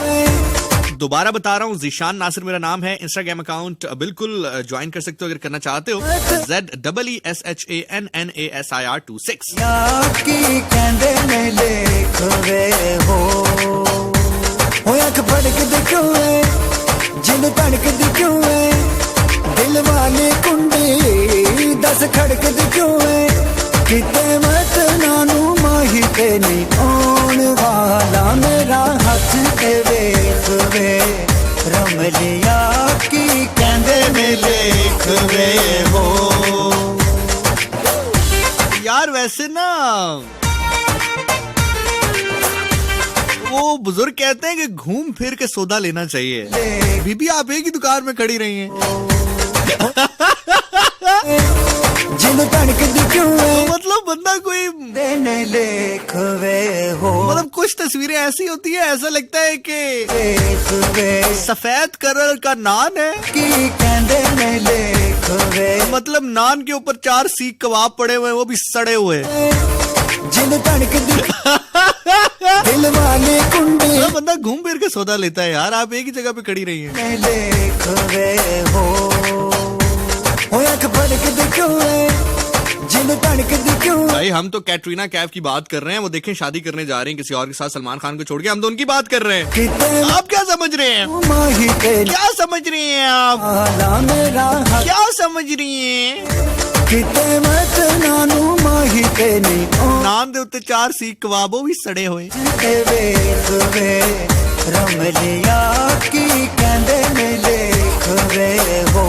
दोबारा बता रहा हूँ, ज़ीशान नासिर मेरा नाम है। इंस्टाग्राम अकाउंट बिल्कुल ज्वाइन कर सकते हो अगर करना चाहते हो, ZEESHANNASIR26। की कहंदे ने लेख वे हो अख फड़कदी क्यों है, जिंद धड़कदी क्यों है, दिल वाली कुंडी दस खड़कदी क्यों है, किते मत नानू माही ते नहीं आउण वाला मेरा हाथ ते वेख वे रमलिया की कहंदे ने लेख वे हो। यार वैसे ना वो बुजुर्ग कहते हैं कि घूम फिर के सौदा लेना चाहिए। बीबी आप एक ही दुकान में खड़ी रही हैं। जिन धड़कदी क्यों है, तो मतलब बंदा कोई देने लेख वे हो मतलब कुछ तस्वीरें ऐसी होती है, ऐसा लगता है कि लेख वे सफेद कलर का नान है, की कहंदे ने लेख वे मतलब नान के ऊपर 4 सीख कबाब पड़े हुए हैं, वो भी सड़े हुए। जिन धड़कदी दिल वाली कुंडी तो बंदा घूम फिर के सौदा लेता है। यार आप एक ही जगह पे खड़ी रही हैं। ने लेख वे हो अख फड़कदी क्यों है, जिन धड़कदी क्यों है। भाई हम तो कैटरीना कैफ की बात कर रहे हैं, वो देखें शादी करने जा रही हैं किसी और के साथ, सलमान खान को छोड़ के, हम तो उनकी बात कर रहे हैं। किते आप क्या समझ रहे हैं, माही ते क्या समझ रही हैं आप, वाला मेरा हाथ क्या समझ रही हैं? किते मत नानू माही ते नहीं आउण नान दे उत्ते 4 सीख कबाब, वो भी सड़े हुए। ते वेख वे रमलिया की कहंदे ने लेख वे हो।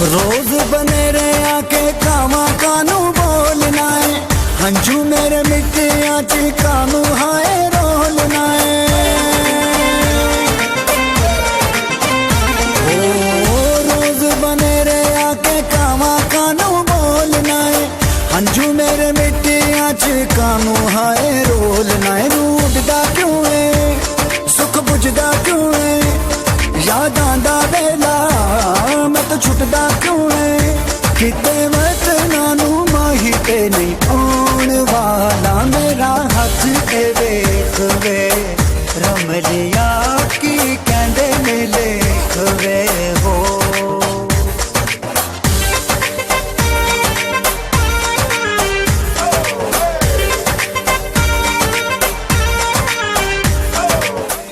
रोज बने रे आके कामा कानू बोलना है, हंझू मेरे मिट्टिया च कानू हाय रोलना है। ओ रोज बने रे आके कामा कानू बोलना है, हंझू मेरे मिट्टिया च कानू हाय रोलना है। रूठदा क्यों है, सुख बुझदा क्यों है, याद आंदा वेला मैं तो छुटदा क्यों है, किते मत नानू माही ते नहीं आउण वाला मेरा हाथ ते वेख वे रमलिया की कहंदे ने लेख वे हो।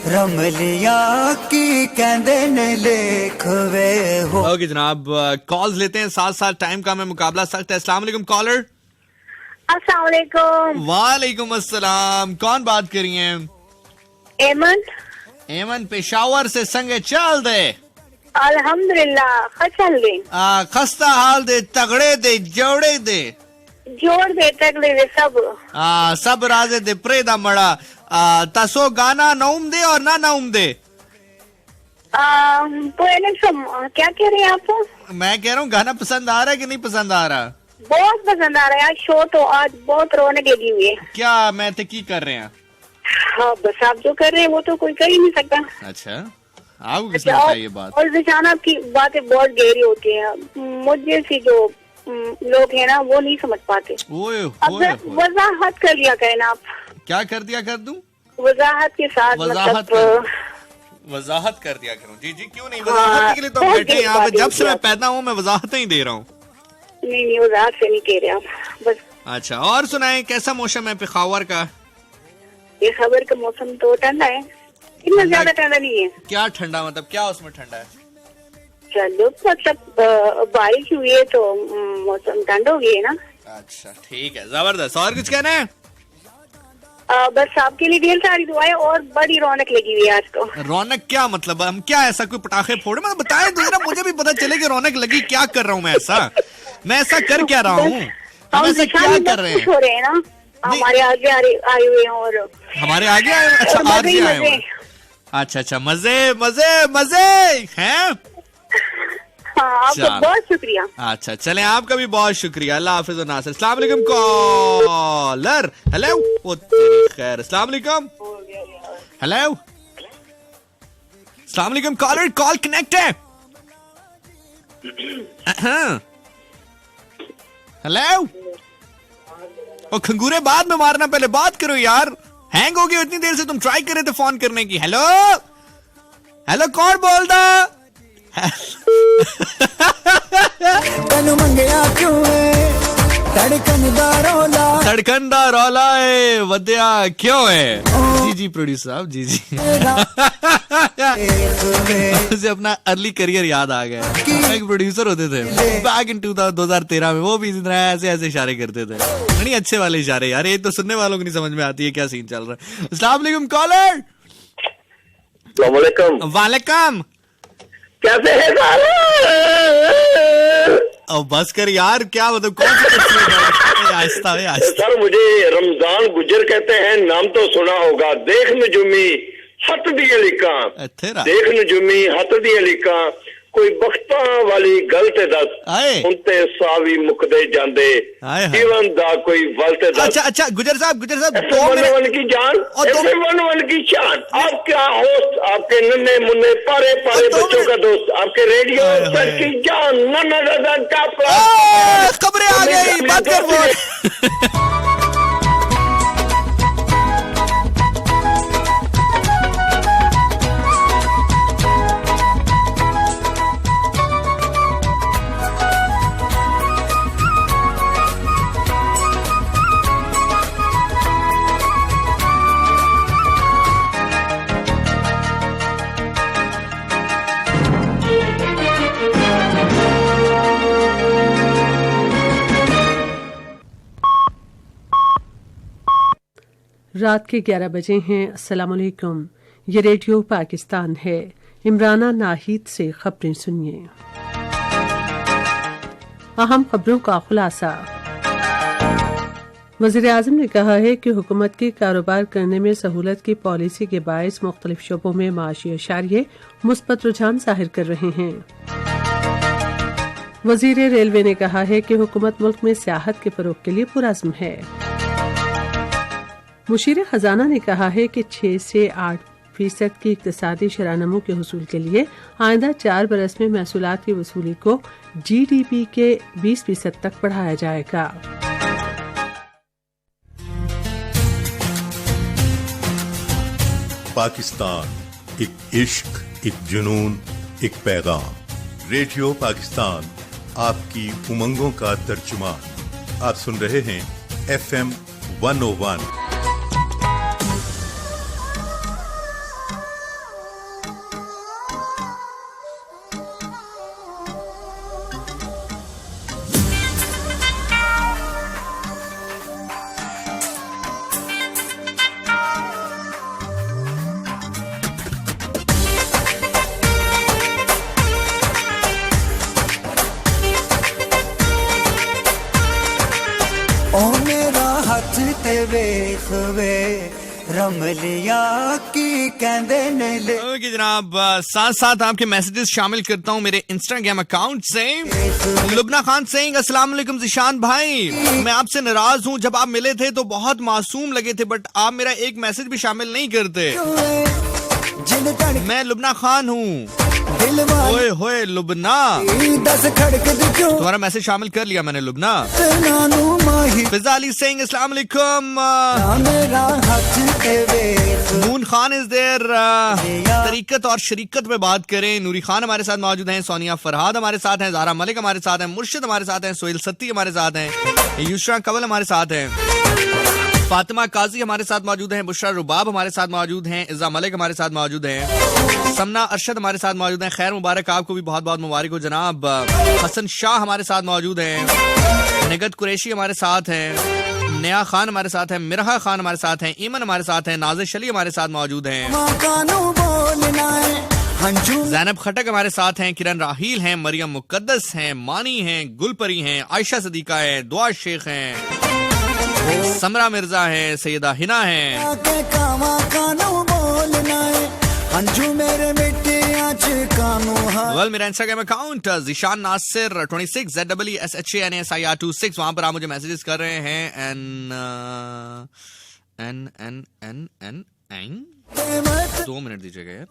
रमलिया की कहंदे ने लेख वे हो। ओके जनाब, कॉल्स लेते हैं, साथ साथ टाइम का में मुकाबला सख्त है। अस्सलाम वालेकुम कॉलर। अस्सलाम वालेकुम। वालेकुम अस्सलाम, कौन बात कर रही हैं? एमन। एमन पेशावर से संगे चल दे। अल्हम्दुलिल्लाह खचल दे। खस्ता हाल दे, तगड़े दे, जोड़े दे, जोड़ दे, तगड़े दे सब। सब राजे दे प्रेदा मड़ा। तसो गाना नौम दे और ना नौम दे। क्या कह रहे हैं आप? मैं कह रहा हूँ गाना पसंद आ रहा है कि नहीं पसंद आ रहा? बहुत पसंद आ रहा है यार, शो तो आज बहुत रौनक लगी हुई है। क्या मैं तो की कर रहे हैं? हाँ बस आप जो कर रहे हैं वो तो कोई कर ही नहीं सकता। अच्छा, आपको किसने बताई ये बात? और जिशान आपकी बातें बहुत गहरी होती हैं, मुझे सी जो लोग हैं ना वो नहीं समझ पाते। अब वजाहत कर लिया करें ना आप। क्या कर दिया कर दूं? वजाहत के साथ वजाहत कर दिया करूं। जी जी, क्यों नहीं, वजाहत के लिए तो बैठे हैं यहाँ पे। जब से मैं पैदा हूँ मैं वजाहतें ही दे रहा हूँ। नहीं वजाहत से नहीं कह रहे आप बस। अच्छा, और सुनाएं कैसा मौसम है पेशावर का? ये खबर का मौसम तो ठंडा है, इतना ज्यादा ठंडा नहीं है। क्या ठंडा मतलब क्या उसमें ठंडा है? चलो मतलब बारिश हुई है तो मौसम ठंड हो गई है ना। अच्छा ठीक है, जबरदस्त। और कुछ कहना है? बस आपके लिए ढेर सारी दुआएं और बड़ी रौनक लगी हुई है आज तो। रौनक क्या मतलब? हम क्या ऐसा कोई पटाखे फोड़े? मतलब बताएं तो जरा, मुझे भी पता चले कि रौनक लगी। क्या कर रहा हूँ मैं ऐसा कर क्या रहा हूँ? हम ऐसा क्या कर रहे हैं? हो रहे हैं ना, हमारे आगे आए हुए हैं। और हमारे आगे आए? अच्छा आगे आए हुए। अच्छा अच्छा, मजे मजे मजे हैं। हाँ आपका बहुत शुक्रिया। अच्छा चलें, आपका भी बहुत शुक्रिया। अल्लाह हाफिज और नासिर। अस्सलाम वालेकुम कॉलर। हेलो, ओ तेरी खैर। अस्सलाम वालेकुम। हेलो, अस्सलाम वालेकुम कॉलर, कॉल कनेक्ट है। हेलो, ओ खंगूरे बाद में मारना, पहले बात करो यार। हैंग हो गई इतनी देर से, तुम ट्राई कर रहे थे फोन करने की। हेलो हेलो, कौन बोल रहा? तनु मंगया क्यों है धड़कन दा रौला है वद्या क्यों है? जी जी प्रोड्यूसर साहब, जी जी। मुझे अपना अर्ली करियर याद आ गया। एक प्रोड्यूसर होते थे बैक इन 2013 में, वो भी इसी तरह ऐसे ऐसे इशारे करते थे। बड़ी अच्छे वाले इशारे यार, ये तो सुनने वालों को नहीं समझ में आती है क्या सीन चल रहा है। अस्सलाम वालेकुम कॉलर। वालेकुम, कैसे है अब बस कर यार, क्या मतलब कौन सी आहिस्ता है? सर मुझे रमजान गुजर कहते हैं, नाम तो सुना होगा। देख नजुमी हथ दिए लिखा, देख नजुमी हथ दिए लिखा, कोई बख्ता वाली गल ते दस, उनते सावी मुकदे जांदे, जीवन दा कोई वल ते दस। अच्छा अच्छा, गुजर साहब वन की जान और वन की शान। आपका होस्ट, आपके नन्हे मुन्ने पारे पारे बच्चों का दोस्त, आपके रेडियो सेट की जान, नन्हा खबरें आ गई, बात कर। रात के 11 बजे हैं। अस्सलाम वालेकुम, ये रेडियो पाकिस्तान है। इमराना नाहिद से खबरें सुनिए। अहम खबरों का खुलासा। वज़ीर-ए-आज़म ने कहा है कि हुकूमत के कारोबार करने में सहूलत की पॉलिसी के बायस मुख्तलिफ शोबों में माशी अशारिये मुस्बत रुझान जाहिर कर रहे हैं। वज़ीर रेलवे ने कहा है कि हुकूमत मुल्क में सियाहत के फरोग के लिए पुरअज़्म है। मुशीर खजाना ने कहा है कि 6 से 8% की इक्तिसादी शरह-ए-नमू के हुसूल के लिए आइंदा 4 बरस में महसूलात की वसूली को GDP के 20% तक बढ़ाया जाएगा। पाकिस्तान एक इश्क, एक जुनून, एक पैगाम। रेडियो पाकिस्तान आपकी उमंगों का तर्जुमान। आप सुन रहे हैं FM 101। वेख वे रमलिया की कहंदे ने ले। ओके जनाब, साथ साथ आपके मैसेजेस शामिल करता हूँ मेरे इंस्टाग्राम अकाउंट से। लुबना खान सिंह, अस्सलाम वालेकुम ज़ीशान भाई, मैं आपसे नाराज हूँ। जब आप मिले थे तो बहुत मासूम लगे थे, बट आप मेरा एक मैसेज भी शामिल नहीं करते। मैं लुबना खान हूँ। ओए होए लुबना, तुम्हारा मैसेज शामिल कर लिया मैंने लुबना। फिजा अली सिंह, अस्सलाम वालेकुम। नून खान इज देयर। तरीकत और शरीकत पे बात करें, नूरी खान हमारे साथ मौजूद हैं, सोनिया फरहाद हमारे साथ हैं, ज़ारा मलिक हमारे साथ हैं, मुर्शिद हमारे साथ हैं, सोहेल सत्ती हमारे साथ हैं, युसरा कवल हमारे साथ हैं, फातिमा काजी हमारे साथ मौजूद हैं, बुशरा रुबाब हमारे साथ मौजूद हैं, इज़ा मलिक हमारे साथ मौजूद हैं, समना अरशद हमारे साथ मौजूद हैं। खैर मुबारक, आपको भी बहुत बहुत मुबारक हो जनाब। हसन शाह हमारे साथ मौजूद हैं, निगत कुरैशी हमारे साथ हैं, नया खान हमारे साथ हैं, मिरहा खान हमारे साथ हैं, ईमन हमारे साथ हैं, नाजिश अली हमारे साथ मौजूद हैं, ज़ैनब खटक हमारे साथ हैं, किरण राहील हैं, मरियम मुकद्दस हैं, मानी हैं, गुलपरी हैं, आयशा सदीका है, दुआ शेख हैं, समरा मिर्जा है, सैयदा हिना है। मेरा Instagram account Zeeshan Nasir 26 ZEESHANSIR26, वहां पर आप मुझे मैसेजेस कर रहे हैं। एन 2 मिनट दीजिएगा यार।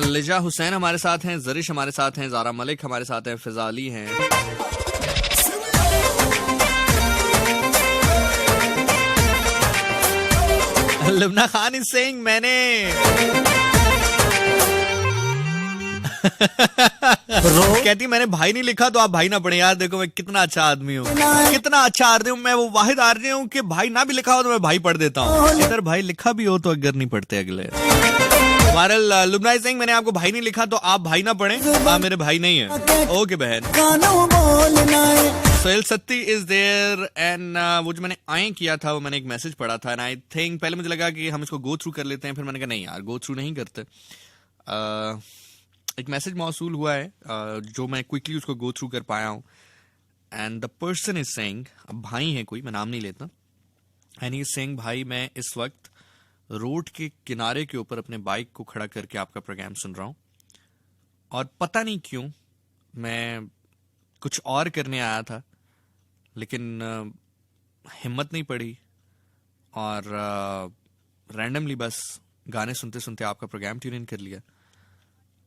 लिजा हुसैन हमारे साथ हैं, जरिश हमारे साथ हैं, ज़ारा मलिक हमारे साथ हैं, फिजा अली हैं। लुबना खान इज सेइंग मैंने कहती मैंने भाई नहीं लिखा तो आप भाई ना पढ़े। यार देखो मैं कितना अच्छा आदमी हूँ, कितना अच्छा आदमी हूँ मैं। वो वाहिद आदमी हूँ कि भाई ना भी लिखा हो तो मैं भाई पढ़ देता हूँ, इधर भाई लिखा भी हो तो अगर नहीं पढ़ते अगले। वायरल लुबना सिंह, मैंने आपको भाई नहीं लिखा तो आप भाई ना पढ़े, आप मेरे भाई नहीं है। ओके बहन। Sohail Satti is there and वो जो मैंने आए किया था वो मैंने एक मैसेज पढ़ा था एंड आई थिंक पहले मुझे लगा कि हम इसको गो थ्रू कर लेते हैं, फिर मैंने कहा नहीं यार गो थ्रू नहीं करते। एक मैसेज मौसूल हुआ है जो मैं क्विकली उसको गो थ्रू कर पाया हूँ and the person is saying, अब भाई है कोई, मैं नाम नहीं लेता, एंड ही इज सेइंग भाई मैं इस वक्त रोड के किनारे के ऊपर अपने बाइक को खड़ा करके आपका प्रोग्राम सुन रहा हूँ और पता नहीं क्यों मैं कुछ और करने आया था लेकिन हिम्मत नहीं पड़ी और रैंडमली बस गाने सुनते सुनते आपका प्रोग्राम ट्यून इन कर लिया।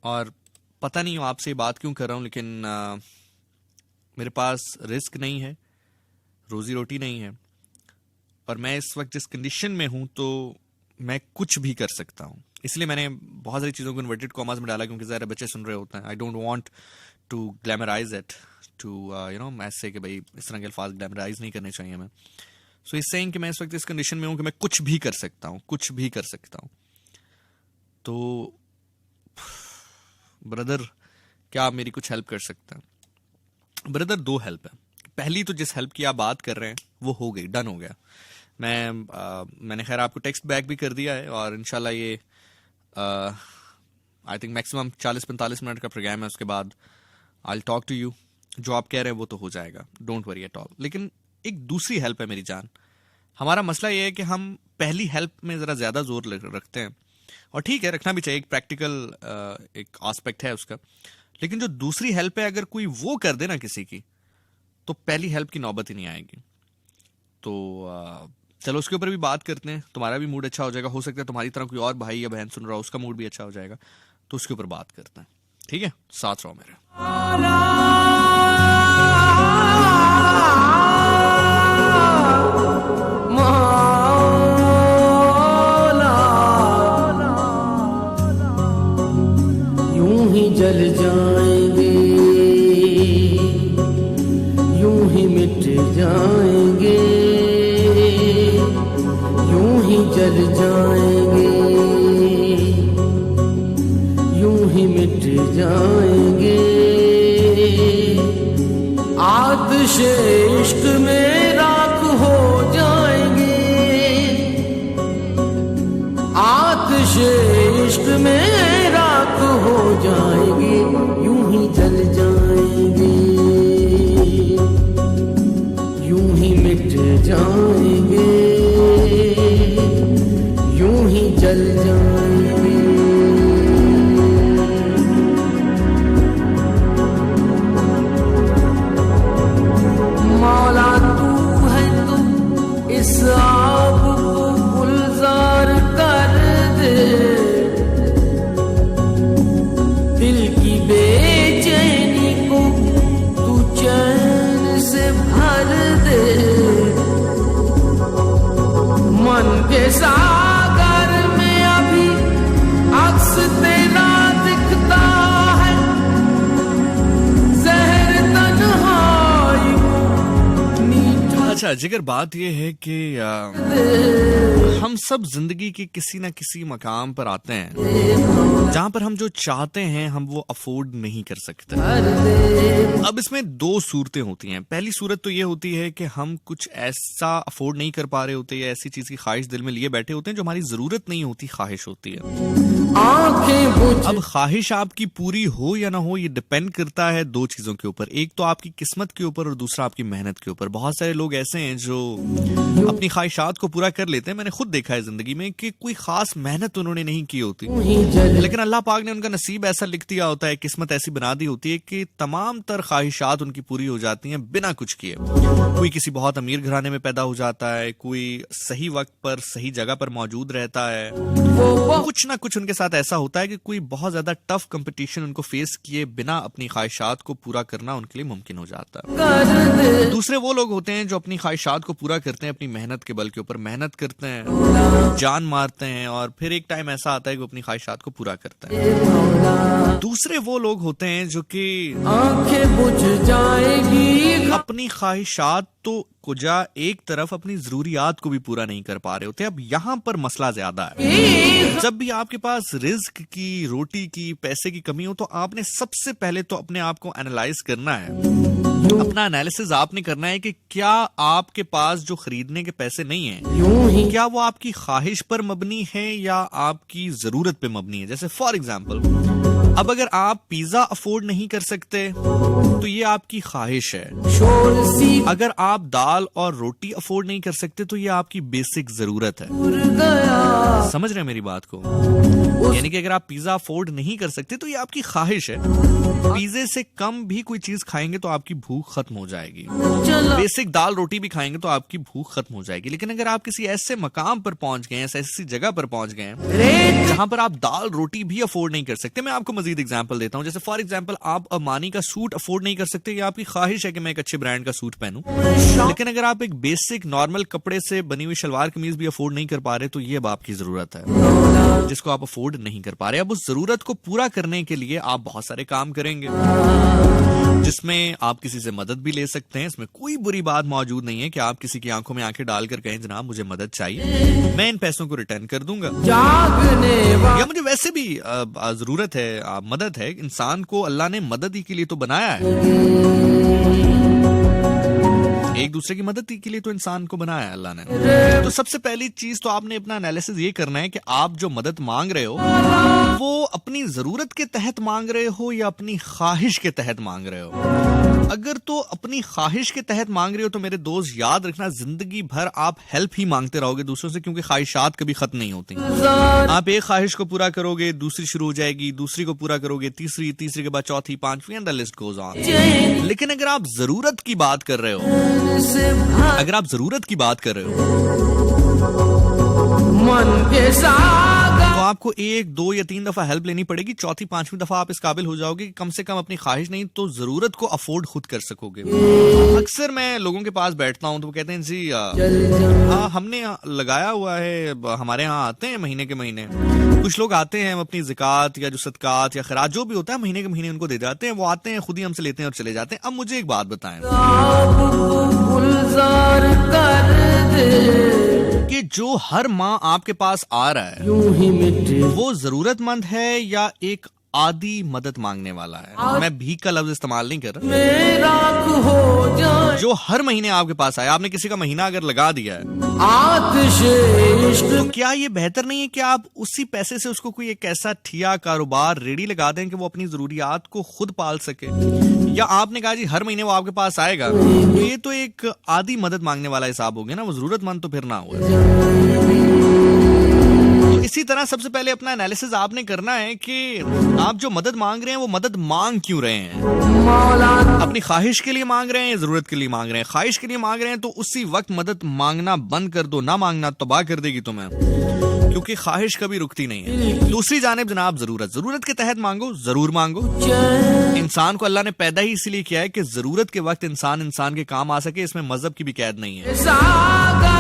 और पता नहीं आपसे ये बात क्यों कर रहा हूँ लेकिन मेरे पास रिस्क नहीं है, रोजी रोटी नहीं है और मैं इस वक्त जिस कंडीशन में हूँ तो मैं कुछ भी कर सकता हूँ। इसलिए मैंने बहुत सारी चीज़ों को इन्वर्टेड कॉमास में डाला क्योंकि ज़रा बच्चे सुन रहे होते हैं। I don't want to glamorise it to you know, मैं ऐसे कि भाई इस तरह के अल्फाज ग्लैमराइज नहीं करने चाहिए मैं। सो इस सेइंग कि मैं इस वक्त इस कंडीशन में हूँ कि मैं कुछ भी कर सकता हूँ, कुछ भी कर सकता हूँ। तो ब्रदर क्या आप मेरी कुछ हेल्प कर सकते हैं? ब्रदर दो हेल्प है। पहली तो जिस हेल्प की आप बात कर रहे हैं वो हो गई, डन हो गया। मैंने खैर आपको टेक्स्ट बैक भी कर दिया है और इंशाल्लाह ये आई थिंक मैक्सिमम 40-45 मिनट का प्रोग्राम है, उसके बाद I will talk to you. जो आप कह रहे हैं वो तो हो जाएगा, डोंट वरी एट ऑल। लेकिन एक दूसरी हेल्प है मेरी जान। हमारा मसला ये है कि हम पहली हेल्प में ज़रा ज़्यादा जोर रखते हैं और ठीक है रखना भी चाहिए, एक प्रैक्टिकल एक एस्पेक्ट है उसका। लेकिन जो दूसरी हेल्प है अगर कोई वो कर दे ना किसी की तो पहली हेल्प की नौबत ही नहीं आएगी। तो चलो उसके ऊपर भी बात करते हैं, तुम्हारा भी मूड अच्छा हो जाएगा। हो सकता है तुम्हारी तरह कोई और भाई या बहन सुन रहा हो उसका मूड भी अच्छा हो जाएगा, तो उसके ऊपर बात करते हैं। ठीक है, साथ रहो मेरे। यूं ही जल जाएंगे, यूं ही मिट जाएंगे, यूं ही जल जाएंगे, यूं ही मिट जाएंगे। आतिश इश्क में राख हो जाएंगे, आतिशे इश्क में राख हो जाएंगे, यूं ही जल जाएंगे, यूं ही मिट जाएंगे, यूं ही जल जाएंगे। मौला तू है तो इस आग को गुलजार कर दे, दिल की बेचैनी को तू चैन से भर दे, मन के सागर में अभी अक्स तेरा दिखता है, जहर तन्हाई को मीठा। अच्छा जिगर, बात यह है कि हम सब जिंदगी के किसी न किसी मकाम पर आते हैं जहां पर हम जो चाहते हैं हम वो अफोर्ड नहीं कर सकते। अब इसमें दो सूरतें होती हैं। पहली सूरत तो ये होती है कि हम कुछ ऐसा अफोर्ड नहीं कर पा रहे होते या ऐसी चीज की ख्वाहिश दिल में लिए बैठे होते हैं जो हमारी जरूरत नहीं होती, ख्वाहिश होती है। अब ख्वाहिश आपकी पूरी हो या ना हो ये डिपेंड करता है दो चीजों के ऊपर, एक तो आपकी किस्मत के ऊपर और दूसरा आपकी मेहनत के ऊपर। बहुत सारे लोग ऐसे हैं जो अपनी ख्वाहिशात को पूरा कर लेते हैं। मैंने खुद देखा है जिंदगी में कि कोई खास मेहनत उन्होंने नहीं की होती, लेकिन अल्लाह पाक ने उनका नसीब ऐसा लिख दिया होता है, किस्मत ऐसी बना दी होती है कि तमाम तर ख्वाहिशात उनकी पूरी हो जाती हैं बिना कुछ किए। कोई किसी बहुत अमीर घराने में पैदा हो जाता है, कोई सही वक्त पर सही जगह पर मौजूद रहता है, कुछ ना कुछ उनके साथ ऐसा होता है कि कोई बहुत ज्यादा टफ कंपटीशन उनको फेस किए बिना अपनी ख्वाहिशात को पूरा करना उनके लिए मुमकिन हो जाता है। दूसरे वो लोग होते हैं जो अपनी ख्वाहिशात को पूरा करते हैं अपनी मेहनत के बल के ऊपर, मेहनत करते हैं, जान मारते हैं और फिर एक टाइम ऐसा आता है कि वो अपनी ख्वाहिशात को पूरा करते हैं। दूसरे वो लोग होते हैं जो कि आंखें बुझ जाएगी, अपनी ख्वाहिशात तो कुजा एक तरफ अपनी जरूरियात को भी पूरा नहीं कर पा रहे होते। अब यहाँ पर मसला ज्यादा है। जब भी आपके पास रिस्क की, रोटी की, पैसे की कमी हो तो आपने सबसे पहले तो अपने आप को एनालाइज करना है। अपना एनालिसिस आपने करना है कि क्या आपके पास जो खरीदने के पैसे नहीं है क्या वो आपकी ख्वाहिश पर मबनी है या आपकी जरूरत पे मबनी है। जैसे फॉर एग्जाम्पल अब अगर आप पिज्जा अफोर्ड नहीं कर सकते तो ये आपकी ख्वाहिश है। अगर आप दाल और रोटी अफोर्ड नहीं कर सकते तो ये आपकी बेसिक जरूरत है। समझ रहे हैं मेरी बात को? यानी कि अगर आप पिज्जा अफोर्ड नहीं कर सकते तो ये आपकी ख्वाहिश है। पिज्जे से कम भी कोई चीज खाएंगे तो आपकी भूख खत्म हो जाएगी। बेसिक दाल रोटी भी खाएंगे तो आपकी भूख खत्म हो जाएगी। लेकिन अगर आप किसी ऐसे मकाम पर पहुंच गए, ऐसी जगह पर पहुंच गए जहां पर आप दाल रोटी भी अफोर्ड नहीं कर सकते, मैं आपको मजीद एग्जांपल देता हूं। जैसे फॉर एग्जांपल आप अरमानी का सूट अफोर्ड नहीं कर सकते, ये आपकी ख्वाहिश है कि मैं एक अच्छे ब्रांड का सूट पहनूं, लेकिन अगर आप एक बेसिक नॉर्मल कपड़े से बनी हुई शलवार कमीज भी अफोर्ड नहीं कर पा रहे तो ये अब आपकी जरूरत है जिसको आप अफोर्ड नहीं कर पा रहे। अब उस जरूरत को पूरा करने के लिए आप बहुत सारे काम करेंगे जिसमें आप किसी से मदद भी ले सकते हैं। इसमें कोई बुरी बात मौजूद नहीं है कि आप किसी की आंखों में आंखें डालकर कहें जनाब मुझे मदद चाहिए, मैं इन पैसों को रिटर्न कर दूंगा, या मुझे वैसे भी जरूरत है, मदद है। इंसान को अल्लाह ने मदद ही के लिए तो बनाया है, एक दूसरे की मदद के लिए तो इंसान को बनाया है अल्लाह ने। तो सबसे पहली चीज तो आपने अपना एनालिसिस ये करना है कि आप जो मदद मांग रहे हो वो अपनी जरूरत के तहत मांग रहे हो या अपनी ख्वाहिश के तहत मांग रहे हो। अगर तो अपनी ख्वाहिश के तहत मांग रहे हो तो मेरे दोस्त याद रखना जिंदगी भर आप हेल्प ही मांगते रहोगे दूसरों से, क्योंकि ख्वाहिशात कभी खत्म नहीं होती। आप एक ख्वाहिश को पूरा करोगे दूसरी शुरू हो जाएगी, दूसरी को पूरा करोगे तीसरी, तीसरी के बाद चौथी, पांचवी, and the list goes on. लेकिन अगर आप जरूरत की बात कर रहे हो, अगर आप जरूरत की बात कर रहे हो मन के सागर, तो आपको एक, दो या तीन दफा हेल्प लेनी पड़ेगी, चौथी पांचवी दफा आप इस काबिल हो जाओगे कि कम से कम अपनी ख्वाहिश नहीं तो जरूरत को अफोर्ड खुद कर सकोगे। अक्सर मैं लोगों के पास बैठता हूं तो वो कहते हैं जी हमने लगाया हुआ है, हमारे यहाँ आते हैं महीने के महीने, कुछ लोग आते हैं हम अपनी ज़कात या जो सदकात या खैरात जो भी होता है महीने के महीने उनको दे जाते हैं, वो आते हैं खुद ही हमसे लेते हैं और चले जाते हैं। अब मुझे एक बात बताएं कि जो हर माह आपके पास आ रहा है वो जरूरतमंद है या एक आदि मदद मांगने वाला है। मैं भीख का लफ्ज इस्तेमाल नहीं कर रहा। जो हर महीने आपके पास आए, आपने किसी का महीना अगर लगा दिया है, तो क्या ये बेहतर नहीं है कि आप उसी पैसे से उसको कोई एक ऐसा ठिया कारोबार रेडी लगा दें कि वो अपनी जरूरियात को खुद पाल सके? या आपने कहा जी हर महीने वो आपके पास आएगा, तो ये तो एक आदि मदद मांगने वाला हिसाब हो गया ना, वो जरूरतमंद तो फिर ना हुआ। इसी तरह सबसे पहले अपना एनालिसिस आपने करना है कि आप जो मदद मांग रहे हैं वो मदद मांग क्यों रहे हैं। अपनी ख्वाहिश के लिए मांग रहे हैं, जरूरत के लिए मांग रहे हैं। ख्वाहिश के लिए मांग रहे हैं तो उसी वक्त मदद मांगना बंद कर दो, ना मांगना तबाह कर देगी तुम्हें, क्योंकि ख्वाहिश कभी रुकती नहीं है। दूसरी जानिब जनाब जरूरत के तहत मांगो, जरूर मांगो। इंसान को अल्लाह ने पैदा ही इसलिए किया है कि जरूरत के वक्त इंसान के काम आ सके। इसमें मजहब की भी कैद नहीं है,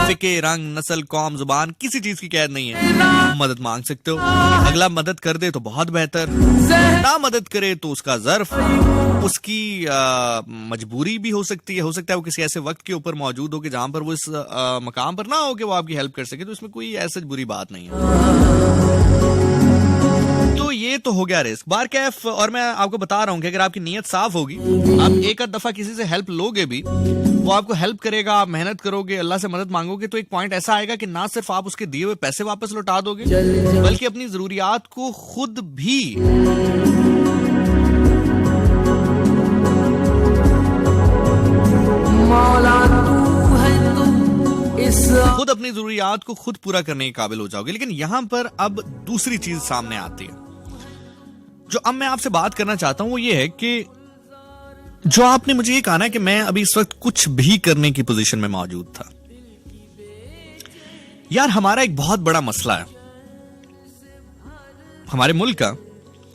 फिके, रंग, नस्ल, कौम, जुबान, किसी चीज की कैद नहीं है। मदद मांग सकते हो, अगला मदद कर दे तो बहुत बेहतर, ना मदद करे तो उसका ज़र्फ, उसकी मजबूरी भी हो सकती है। हो सकता है वो किसी ऐसे वक्त के ऊपर मौजूद हो कि जहां पर वो इस मकाम पर ना हो कि वो आपकी हेल्प कर सके, तो इसमें कोई ऐसी बुरी बात नहीं है। तो ये तो हो गया रिस्क बार कैफ। और मैं आपको बता रहा हूं कि अगर आपकी नीयत साफ होगी, आप एक आध दफा किसी से हेल्प लोगे भी, वो आपको हेल्प करेगा, आप मेहनत करोगे, अल्लाह से मदद मांगोगे, तो एक पॉइंट ऐसा आएगा कि ना सिर्फ आप उसके दिए हुए पैसे वापस लौटा दोगे, बल्कि अपनी जरूरियात को खुद भी अपनी जरूरियात को खुद पूरा करने के काबिल हो जाओगे। लेकिन यहां पर अब दूसरी चीज सामने आती है, जो अब मैं आपसे बात करना चाहता हूं, वो ये है कि जो आपने मुझे ये कहा ना कि मैं अभी इस वक्त कुछ भी करने की पोजीशन में मौजूद था। यार हमारा एक बहुत बड़ा मसला है हमारे मुल्क का।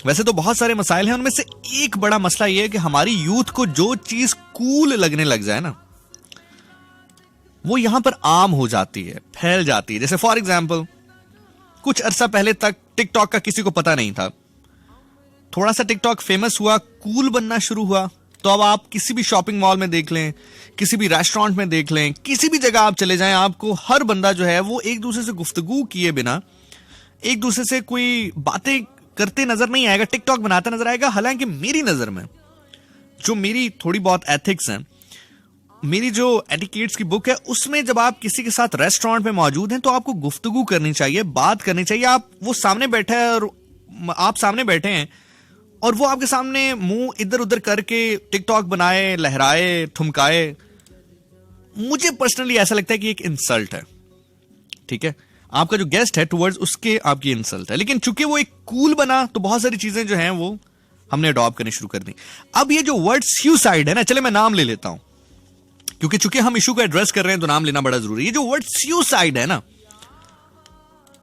वैसे तो बहुत सारे मसाइल हैं, उनमें से एक बड़ा मसला यह है कि हमारी यूथ को जो चीज कूल लगने लग जाए ना, वो यहां पर आम हो जाती है, फैल जाती है। जैसे फॉर एग्जाम्पल, कुछ अरसा पहले तक टिकटॉक का किसी को पता नहीं था। थोड़ा सा टिकटॉक फेमस हुआ, कूल बनना शुरू हुआ, तो अब आप किसी भी शॉपिंग मॉल में देख लें, किसी भी रेस्टोरेंट में देख लें, किसी भी जगह आप चले जाएं, आपको हर बंदा जो है वो एक दूसरे से गुफ्तगू किए बिना, एक दूसरे से कोई बातें करते नजर नहीं आएगा, टिकटॉक बनाता नजर आएगा। हालांकि मेरी नजर में, जो मेरी थोड़ी बहुत एथिक्स हैं, मेरी जो एटिकेट्स की बुक है, उसमें जब आप किसी के साथ रेस्टोरेंट में मौजूद हैं तो आपको गुफ्तगू करनी चाहिए, बात करनी चाहिए। आप वो सामने बैठा है और आप सामने बैठे हैं और वो आपके सामने मुंह इधर उधर करके टिकटॉक बनाए, लहराए, ठुमकाए, मुझे पर्सनली ऐसा लगता है कि एक इंसल्ट है। ठीक है, आपका जो गेस्ट है टुवर्ड्स उसके आपकी इंसल्ट है। लेकिन चूंकि वो एक कूल बना तो बहुत सारी चीजें जो हैं वो हमने अडॉप्ट करनी शुरू कर दी। अब ये जो वर्ड सुसाइड है ना, चले मैं नाम ले लेता हूं, क्योंकि चूंकि हम इशू को एड्रेस कर रहे हैं तो नाम लेना बड़ा जरूरी है। ये जो वर्ड सुसाइड है ना,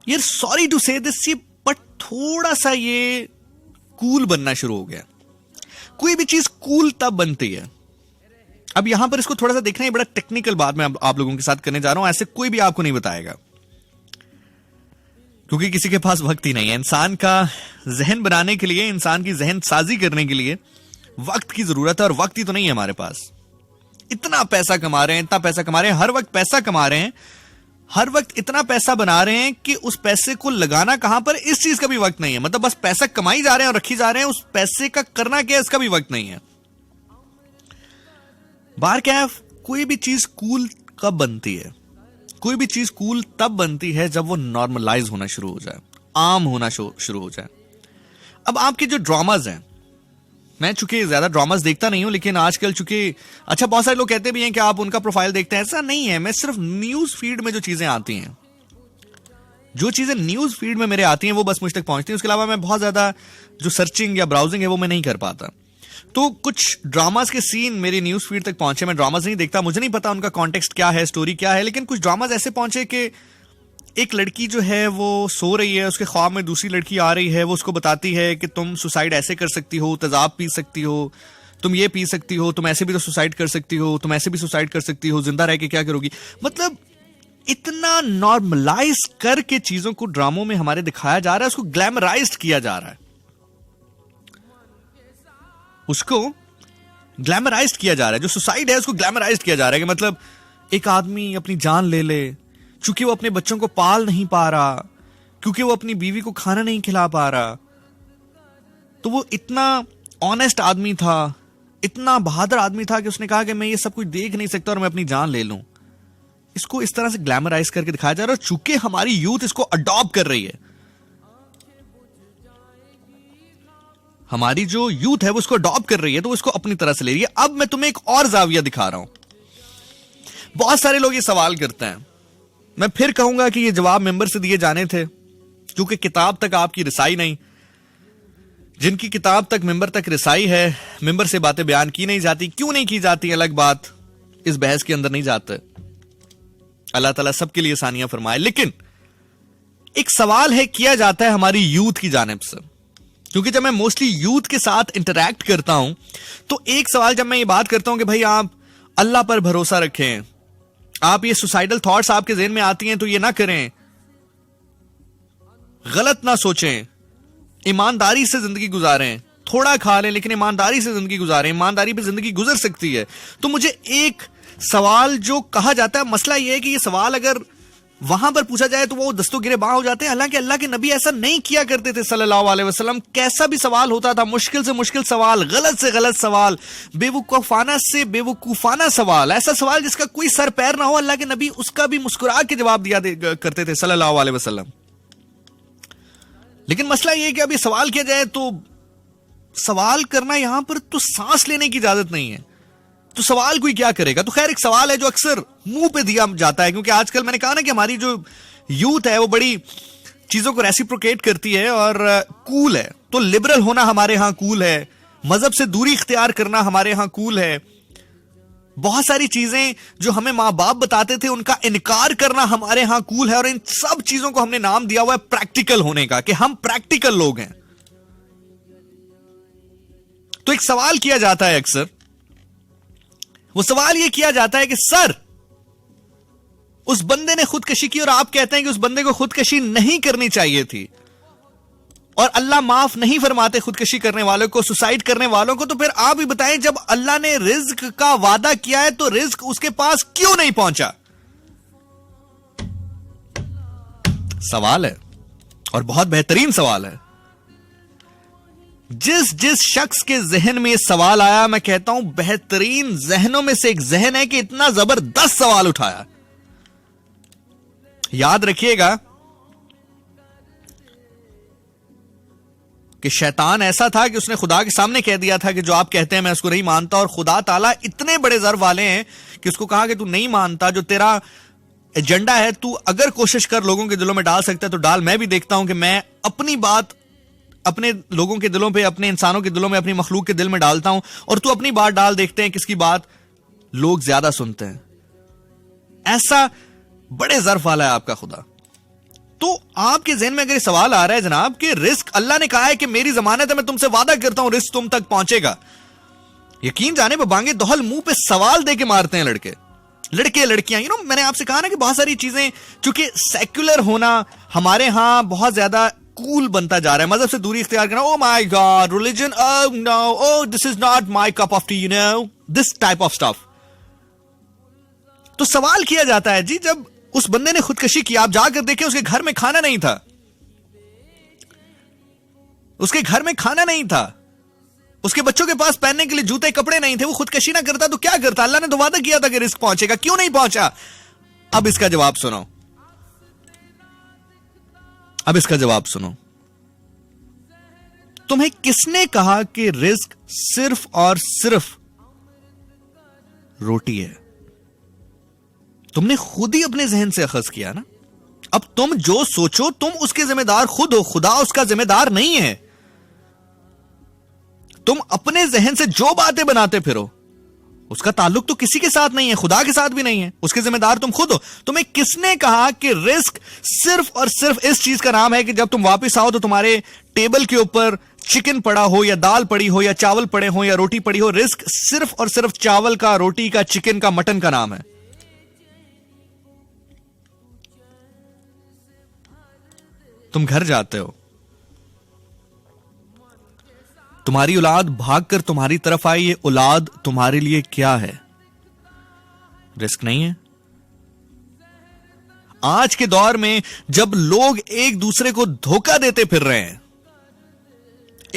यार सॉरी टू से दिस, बट थोड़ा सा ये कूल बनना शुरू हो गया। कोई भी चीज कूल तब बनती है। अब यहां पर इसको थोड़ा सा देखना, ये बड़ा टेक्निकल बात मैं आप लोगों के साथ करने जा रहा हूं, ऐसे कोई भी आपको नहीं बताएगा, क्योंकि किसी के पास वक्त ही नहीं है। इंसान का जहन बनाने के लिए, इंसान की जहन साजी करने के लिए वक्त की जरूरत है, और वक्त ही तो नहीं है हमारे पास। इतना पैसा कमा रहे हैं, इतना पैसा कमा रहे हैं, हर वक्त पैसा कमा रहे हैं, हर वक्त इतना पैसा बना रहे हैं कि उस पैसे को लगाना कहां पर, इस चीज का भी वक्त नहीं है। मतलब बस पैसा कमाई जा रहे हैं और रखी जा रहे हैं, उस पैसे का करना क्या है इसका भी वक्त नहीं है। बार क्या है, कोई भी चीज कूल कब बनती है? कोई भी चीज कूल तब बनती है जब वो नॉर्मलाइज होना शुरू हो जाए, आम होना शुरू हो जाए। अब आपके जो ड्रामाज हैं, मैं चूंकि ज्यादा ड्रामास देखता नहीं हूं, लेकिन आजकल चूंकि अच्छा बहुत सारे लोग कहते भी हैं कि आप उनका प्रोफाइल देखते हैं, ऐसा नहीं है। मैं सिर्फ न्यूज फीड में जो चीजें आती हैं, जो चीजें न्यूज फीड में मेरे आती हैं वो बस मुझ तक पहुंचती हैं। उसके अलावा मैं बहुत ज्यादा जो सर्चिंग या ब्राउजिंग है वो मैं नहीं कर पाता। तो कुछ ड्रामास के सीन मेरी न्यूज फीड तक पहुंचे, मैं ड्रामास नहीं देखता, मुझे नहीं पता उनका कॉन्टेक्स्ट क्या है, स्टोरी क्या है, लेकिन कुछ ड्रामास ऐसे पहुंचे कि एक लड़की जो है वो सो रही है, उसके ख्वाब में दूसरी लड़की आ रही है, वो उसको बताती है कि तुम सुसाइड ऐसे कर सकती हो, तेजाब पी सकती हो, तुम ये पी सकती हो, तुम ऐसे भी तो सुसाइड कर सकती हो, तुम ऐसे भी सुसाइड कर सकती हो, जिंदा रह के क्या करोगी। मतलब इतना नॉर्मलाइज करके चीजों को ड्रामों में हमारे दिखाया जा रहा है, उसको ग्लैमराइज्ड किया जा रहा है, उसको ग्लैमराइज्ड किया जा रहा है। जो सुसाइड है उसको ग्लैमराइज्ड किया जा रहा है कि मतलब एक आदमी अपनी जान ले ले, क्योंकि वो अपने बच्चों को पाल नहीं पा रहा, क्योंकि वो अपनी बीवी को खाना नहीं खिला पा रहा। तो वो इतना ऑनेस्ट आदमी था, इतना बहादुर आदमी था कि उसने कहा कि मैं ये सब कुछ देख नहीं सकता और मैं अपनी जान ले लूं। इसको इस तरह से ग्लैमराइज करके दिखाया जा रहा है, और चूंकि हमारी यूथ इसको अडॉप्ट कर रही है, हमारी जो यूथ है वो उसको अडॉप्ट कर रही है, तो उसको अपनी तरह से ले रही है। अब मैं तुम्हें एक और जाविया दिखा रहा हूं। बहुत सारे लोग ये सवाल करते हैं, मैं फिर कहूंगा कि ये जवाब मेंबर से दिए जाने थे, क्योंकि किताब तक आपकी रिसाई नहीं। जिनकी किताब तक मेंबर तक रिसाई है, मेंबर से बातें बयान की नहीं जाती। क्यों नहीं की जाती अलग बात, इस बहस के अंदर नहीं जाते। अल्लाह ताला सबके लिए आसानियां फरमाए। लेकिन एक सवाल है किया जाता है हमारी यूथ की जानिब से, क्योंकि जब मैं मोस्टली यूथ के साथ इंटरैक्ट करता हूं तो एक सवाल जब मैं ये बात करता हूं कि भाई आप अल्लाह पर भरोसा रखें, आप ये सुसाइडल थॉट्स आपके ज़हन में आती हैं तो ये ना करें, गलत ना सोचें, ईमानदारी से जिंदगी गुजारें, थोड़ा खा लें लेकिन ईमानदारी से जिंदगी गुजारें, ईमानदारी पे जिंदगी गुजर सकती है। तो मुझे एक सवाल जो कहा जाता है, मसला यह है कि ये सवाल अगर वहां पर पूछा जाए तो वो दस्तों गिरे बां हो जाते हैं। हालांकि अल्लाह के नबी ऐसा नहीं किया करते थे सल्लल्लाहु अलैहि वसल्लम। कैसा भी सवाल होता था, मुश्किल से मुश्किल सवाल, गलत से गलत सवाल, बेवकूफाना से बेवकूफाना सवाल, ऐसा सवाल जिसका कोई सर पैर ना हो, अल्लाह के नबी उसका भी मुस्कुरा के जवाब दिया करते थे सल्लल्लाहु अलैहि वसल्लम। लेकिन मसला यह है कि अब ये सवाल किया जाए तो सवाल करना यहां पर तो सांस लेने की इजाजत नहीं है, तो सवाल कोई क्या करेगा। तो खैर एक सवाल है जो अक्सर मुंह पे दिया जाता है, क्योंकि आजकल मैंने कहा ना कि हमारी जो यूथ है वो बड़ी चीजों को रेसिप्रोकेट करती है और कूल है। तो लिबरल होना हमारे यहां कूल है, मजहब से दूरी इख्तियार करना हमारे यहां कूल है, बहुत सारी चीजें जो हमें माँ बाप बताते थे उनका इनकार करना हमारे यहां कूल है। और इन सब चीजों को हमने नाम दिया हुआ है प्रैक्टिकल होने का, कि हम प्रैक्टिकल लोग हैं। तो एक सवाल किया जाता है अक्सर, वो सवाल यह किया जाता है कि सर उस बंदे ने खुदकशी की और आप कहते हैं कि उस बंदे को खुदकशी नहीं करनी चाहिए थी और अल्लाह माफ नहीं फरमाते खुदकशी करने वालों को, सुसाइड करने वालों को। तो फिर आप ही बताएं, जब अल्लाह ने रिज्क का वादा किया है तो रिज्क उसके पास क्यों नहीं पहुंचा? सवाल है और बहुत बेहतरीन सवाल है। जिस जिस शख्स के जहन में यह सवाल आया, मैं कहता हूं बेहतरीन जहनों में से एक जहन है कि इतना जबरदस्त सवाल उठाया। याद रखिएगा कि शैतान ऐसा था कि उसने खुदा के सामने कह दिया था कि जो आप कहते हैं मैं उसको नहीं मानता, और खुदा ताला इतने बड़े ज़र्फ वाले हैं कि उसको कहा कि तू नहीं मानता, जो तेरा एजेंडा है तू अगर कोशिश कर लोगों के दिलों में डाल सकता है तो डाल। मैं भी देखता हूं कि मैं अपनी बात अपने लोगों के दिलों पे, अपने इंसानों के दिलों में, अपनी मखलूक के दिल में डालता हूं, और तू अपनी बात डाल, देखते हैं किसकी बात लोग ज्यादा सुनते हैं। ऐसा बड़े ज़र्फ वाला है आपका खुदा। तो आपके ज़हन में अगर ये सवाल आ रहा है जनाब कि रिस्क, अल्लाह ने कहा है कि मेरी जमानत है, मैं तुमसे वादा करता हूं रिस्क तुम तक पहुंचेगा, यकीन जाने पे बांगे दोहल मुंह पे सवाल दे के मारते हैं लड़के लड़कियां। मैंने आपसे कहा ना कि बहुत सारी चीजें, चूंकि सेक्युलर होना हमारे यहां बहुत ज्यादा कूल बनता जा रहा है, मजहब से दूरी इख्तियार करना, oh my God religion, oh no, oh this is not my cup of tea, this type of stuff. तो सवाल किया जाता है जी, जब उस बंदे ने खुदकशी की, आप जाकर देखें उसके घर में खाना नहीं था, उसके घर में खाना नहीं था, उसके बच्चों के पास पहनने के लिए जूते कपड़े नहीं थे, वो खुदकशी ना करता तो क्या करता? अल्लाह ने तो वादा किया था कि रिस्क पहुंचेगा, क्यों नहीं पहुंचा? अब इसका जवाब सुनो, अब इसका जवाब सुनो। तुम्हें किसने कहा कि रिस्क सिर्फ और सिर्फ रोटी है? तुमने खुद ही अपने जहन से अखज़ किया ना। अब तुम जो सोचो तुम उसके जिम्मेदार खुद हो, खुदा उसका जिम्मेदार नहीं है। तुम अपने जहन से जो बातें बनाते फिरो उसका ताल्लुक तो किसी के साथ नहीं है, खुदा के साथ भी नहीं है, उसके जिम्मेदार तुम खुद हो। तुम्हें किसने कहा कि रिस्क सिर्फ और सिर्फ इस चीज का नाम है कि जब तुम वापस आओ तो तुम्हारे टेबल के ऊपर चिकन पड़ा हो या दाल पड़ी हो या चावल पड़े हो या रोटी पड़ी हो? रिस्क सिर्फ और सिर्फ चावल का, रोटी का, चिकन का, मटन का नाम है। तुम घर जाते हो, तुम्हारी औलाद भागकर तुम्हारी तरफ आई, ये औलाद तुम्हारे लिए क्या है? रिस्क नहीं है? आज के दौर में जब लोग एक दूसरे को धोखा देते फिर रहे हैं,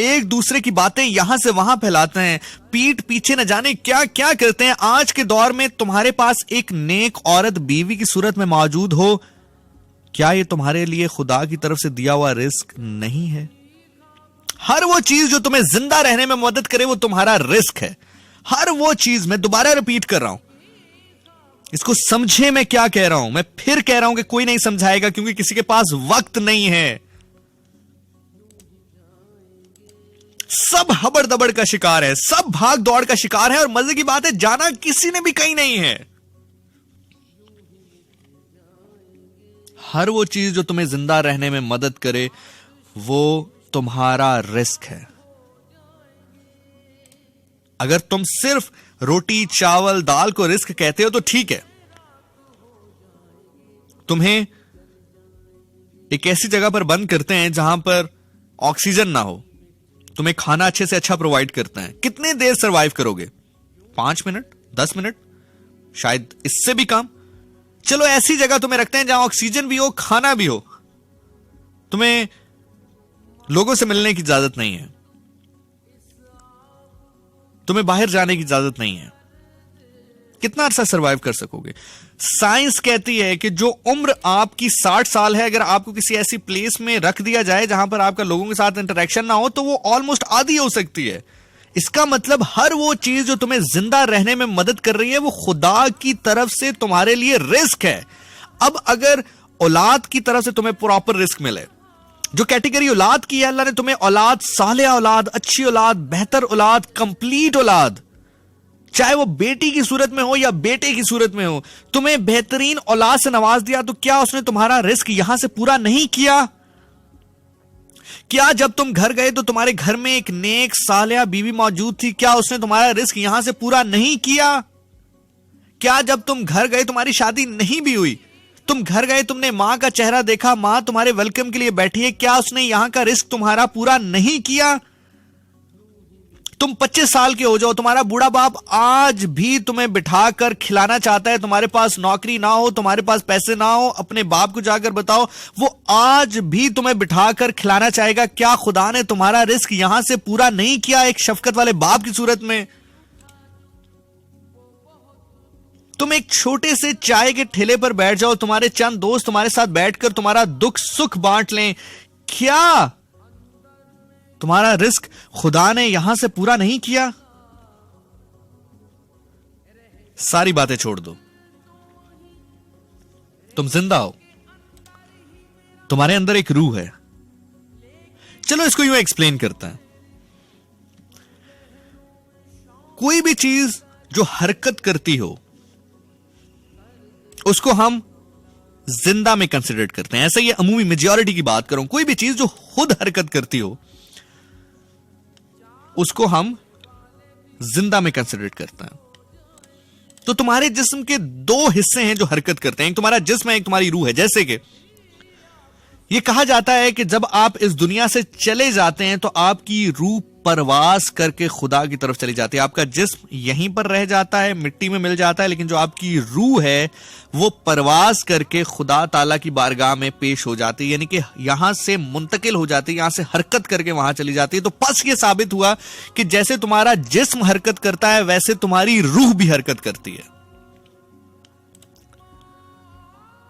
एक दूसरे की बातें यहां से वहां फैलाते हैं, पीठ पीछे न जाने क्या क्या करते हैं। आज के दौर में तुम्हारे पास एक नेक औरत बीवी की सूरत में मौजूद हो, क्या ये तुम्हारे लिए खुदा की तरफ से दिया हुआ रिस्क नहीं है? हर वो चीज जो तुम्हें जिंदा रहने में मदद करे वो तुम्हारा रिस्क है। हर वो चीज, मैं दोबारा रिपीट कर रहा हूं, इसको समझे मैं क्या कह रहा हूं। मैं फिर कह रहा हूं कि कोई नहीं समझाएगा क्योंकि किसी के पास वक्त नहीं है। सब हबड़ दबड़ का शिकार है, सब भाग दौड़ का शिकार है, और मजे की बात है जाना किसी ने भी कहीं नहीं है। हर वो चीज जो तुम्हें जिंदा रहने में मदद करे वो तुम्हारा रिस्क है। अगर तुम सिर्फ रोटी चावल दाल को रिस्क कहते हो तो ठीक है, तुम्हें एक ऐसी जगह पर बंद करते हैं जहां पर ऑक्सीजन ना हो, तुम्हें खाना अच्छे से अच्छा प्रोवाइड करते हैं, कितने देर सरवाइव करोगे? 5 मिनट, 10 मिनट, शायद इससे भी कम। चलो ऐसी जगह तुम्हें रखते हैं जहां ऑक्सीजन भी हो, खाना भी हो, तुम्हें लोगों से मिलने की इजाजत नहीं है, तुम्हें बाहर जाने की इजाजत नहीं है, कितना अरसा सरवाइव कर सकोगे? साइंस कहती है कि जो उम्र आपकी 60 साल है, अगर आपको किसी ऐसी प्लेस में रख दिया जाए जहां पर आपका लोगों के साथ इंटरेक्शन ना हो तो वो ऑलमोस्ट आधी हो सकती है। इसका मतलब हर वो चीज जो तुम्हें जिंदा रहने में मदद कर रही है वो खुदा की तरफ से तुम्हारे लिए रिस्क है। अब अगर औलाद की तरफ से तुम्हें प्रॉपर रिस्क मिले, जो कैटेगरी औलाद की है, अल्लाह ने तुम्हें औलाद, सालेह औलाद, अच्छी औलाद, बेहतर औलाद, कंप्लीट औलाद, चाहे वो बेटी की सूरत में हो या बेटे की सूरत में हो, तुम्हें बेहतरीन औलाद से नवाज दिया, तो क्या उसने तुम्हारा रिस्क यहां से पूरा नहीं किया? क्या जब तुम घर गए तो तुम्हारे घर में एक नेक सालेह बीवी मौजूद थी, क्या उसने तुम्हारा रिस्क यहां से पूरा नहीं किया? क्या जब तुम घर गए, तुम्हारी शादी नहीं भी हुई, तुम घर गए, तुमने मां का चेहरा देखा, मां तुम्हारे वेलकम के लिए बैठी है, क्या उसने यहां का रिस्क तुम्हारा पूरा नहीं किया? तुम 25 साल के हो जाओ, तुम्हारा बूढ़ा बाप आज भी तुम्हें बिठाकर खिलाना चाहता है, तुम्हारे पास नौकरी ना हो, तुम्हारे पास पैसे ना हो, अपने बाप को जाकर बताओ, वो आज भी तुम्हें बिठाकर खिलाना चाहेगा। क्या खुदा ने तुम्हारा रिस्क यहां से पूरा नहीं किया एक शफकत वाले बाप की सूरत में? तुम एक छोटे से चाय के ठेले पर बैठ जाओ, तुम्हारे चंद दोस्त तुम्हारे साथ बैठकर तुम्हारा दुख सुख बांट लें, क्या तुम्हारा रिस्क खुदा ने यहां से पूरा नहीं किया? सारी बातें छोड़ दो, तुम जिंदा हो, तुम्हारे अंदर एक रूह है। चलो इसको यूं एक्सप्लेन करते हैं। कोई भी चीज जो हरकत करती हो उसको हम जिंदा में कंसिडर करते हैं। ऐसा ये अमूमी मेजॉरिटी की बात करूं, कोई भी चीज जो खुद हरकत करती हो उसको हम जिंदा में कंसिडर करते हैं। तो तुम्हारे जिस्म के 2 हिस्से हैं जो हरकत करते हैं, एक तुम्हारा जिस्म है, एक तुम्हारी रूह है। जैसे कि यह कहा जाता है कि जब आप इस दुनिया से चले जाते हैं तो आपकी रूह परवास करके खुदा की तरफ चली जाती है। आपका जिस्म यहीं पर रह जाता है, मिट्टी में मिल जाता है, लेकिन जो आपकी रूह है वो परवास करके खुदा ताला की बारगाह में पेश हो जाती है, यानी कि यहां से मुंतकिल हो जाती है, यहां से हरकत करके वहां चली जाती है। तो बस ये साबित हुआ कि जैसे तुम्हारा जिस्म हरकत करता है वैसे तुम्हारी रूह भी हरकत करती है।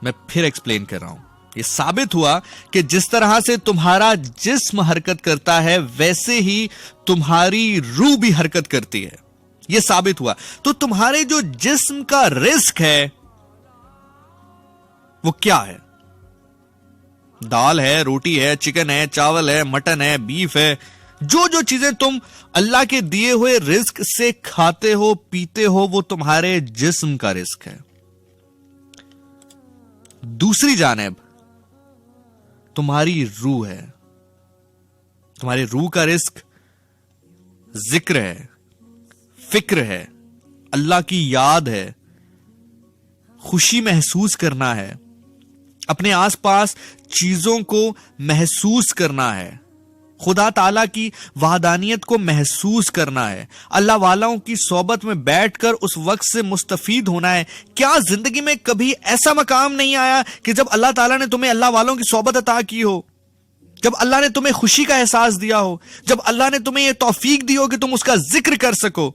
मैं फिर एक्सप्लेन कर रहा हूं, ये साबित हुआ कि जिस तरह से तुम्हारा जिस्म हरकत करता है वैसे ही तुम्हारी रूह भी हरकत करती है, ये साबित हुआ। तो तुम्हारे जो जिस्म का रिस्क है वो क्या है? दाल है, रोटी है, चिकन है, चावल है, मटन है, बीफ है, जो चीजें तुम अल्लाह के दिए हुए रिस्क से खाते हो पीते हो वो तुम्हारे जिस्म का रिस्क है। दूसरी जानिब तुम्हारी रूह है, तुम्हारी रूह का रिस्क जिक्र है, फिक्र है, अल्लाह की याद है, खुशी महसूस करना है, अपने आसपास चीजों को महसूस करना है, खुदा ताला की वहदानियत को महसूस करना है, अल्लाह वालों की सोबत में बैठकर उस वक्त से मुस्तफीद होना है। क्या जिंदगी में कभी ऐसा मकाम नहीं आया कि जब अल्लाह ताला ने तुम्हें अल्लाह वालों की सोबत अता की हो? जब अल्लाह ने तुम्हें खुशी का एहसास दिया हो, जब अल्लाह ने तुम्हें यह तौफीक दी हो कि तुम उसका जिक्र कर सको,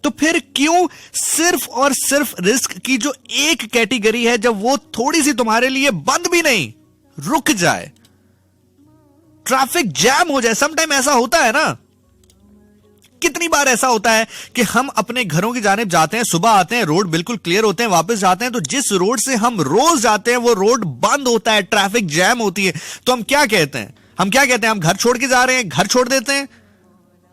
तो फिर क्यों सिर्फ और सिर्फ रिस्क की जो एक कैटेगरी है, जब वो थोड़ी सी तुम्हारे लिए बंद भी नहीं, रुक जाए, ट्रैफिक जैम हो जाए। समटाइम ऐसा होता है ना, कितनी बार ऐसा होता है कि हम अपने घरों की जानिब जाते हैं, सुबह आते हैं, रोड बिल्कुल क्लियर होते हैं, वापस जाते हैं तो जिस रोड से हम रोज जाते हैं वो रोड बंद होता है, ट्रैफिक जैम होती है। तो हम क्या कहते हैं, हम घर छोड़ के जा रहे हैं, घर छोड़ देते हैं,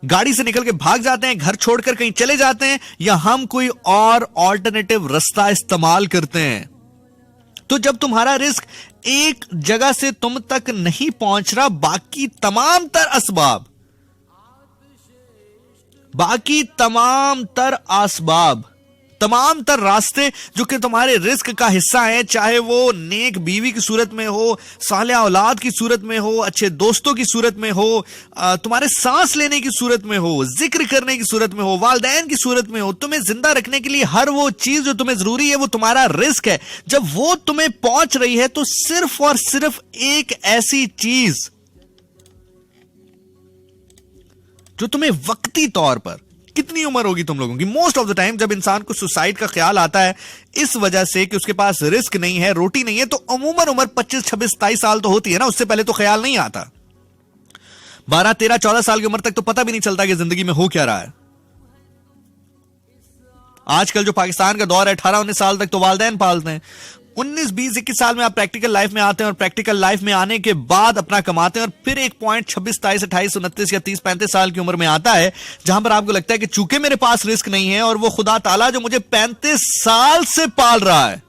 गाड़ी से निकल के भाग जाते हैं, घर छोड़कर कहीं चले जाते हैं, या हम कोई और ऑल्टरनेटिव रास्ता इस्तेमाल करते हैं। तो जब तुम्हारा रिस्क एक जगह से तुम तक नहीं पहुंच रहा, बाकी तमाम तर असबाब, तमाम तर रास्ते जो कि तुम्हारे रिस्क का हिस्सा है, चाहे वो नेक बीवी की सूरत में हो, सालेह औलाद की सूरत में हो, अच्छे दोस्तों की सूरत में हो, तुम्हारे सांस लेने की सूरत में हो, जिक्र करने की सूरत में हो, वालिदैन की सूरत में हो, तुम्हें जिंदा रखने के लिए हर वो चीज जो तुम्हें जरूरी है वो तुम्हारा रिस्क है। जब वो तुम्हें पहुंच रही है तो सिर्फ और सिर्फ एक ऐसी चीज जो तुम्हें वक्ती तौर पर, कितनी उम्र होगी तुम लोगों की, मोस्ट ऑफ द टाइम जब इंसान को सुसाइड का ख्याल आता है इस वजह से कि उसके पास रिस्क नहीं है, रोटी नहीं है, तो अमूमन उम्र 25, 26, 27 साल तो होती है ना, उससे पहले तो ख्याल नहीं आता। 12, 13, 14 साल की उम्र तक तो पता भी नहीं चलता कि जिंदगी में हो क्या रहा है। आजकल जो पाकिस्तान का दौर है, 18, 19 साल तक तो वालिदैन पालते हैं। 19, 20, 21 साल में आप प्रैक्टिकल लाइफ में आते हैं, और प्रैक्टिकल लाइफ में आने के बाद अपना कमाते हैं, और फिर एक पॉइंट 26, 27, 28, 29 या 30, 35 साल की उम्र में आता है जहां पर आपको लगता है कि चूंकि मेरे पास रिस्क नहीं है, और वो खुदा ताला जो मुझे 35 साल से पाल रहा है,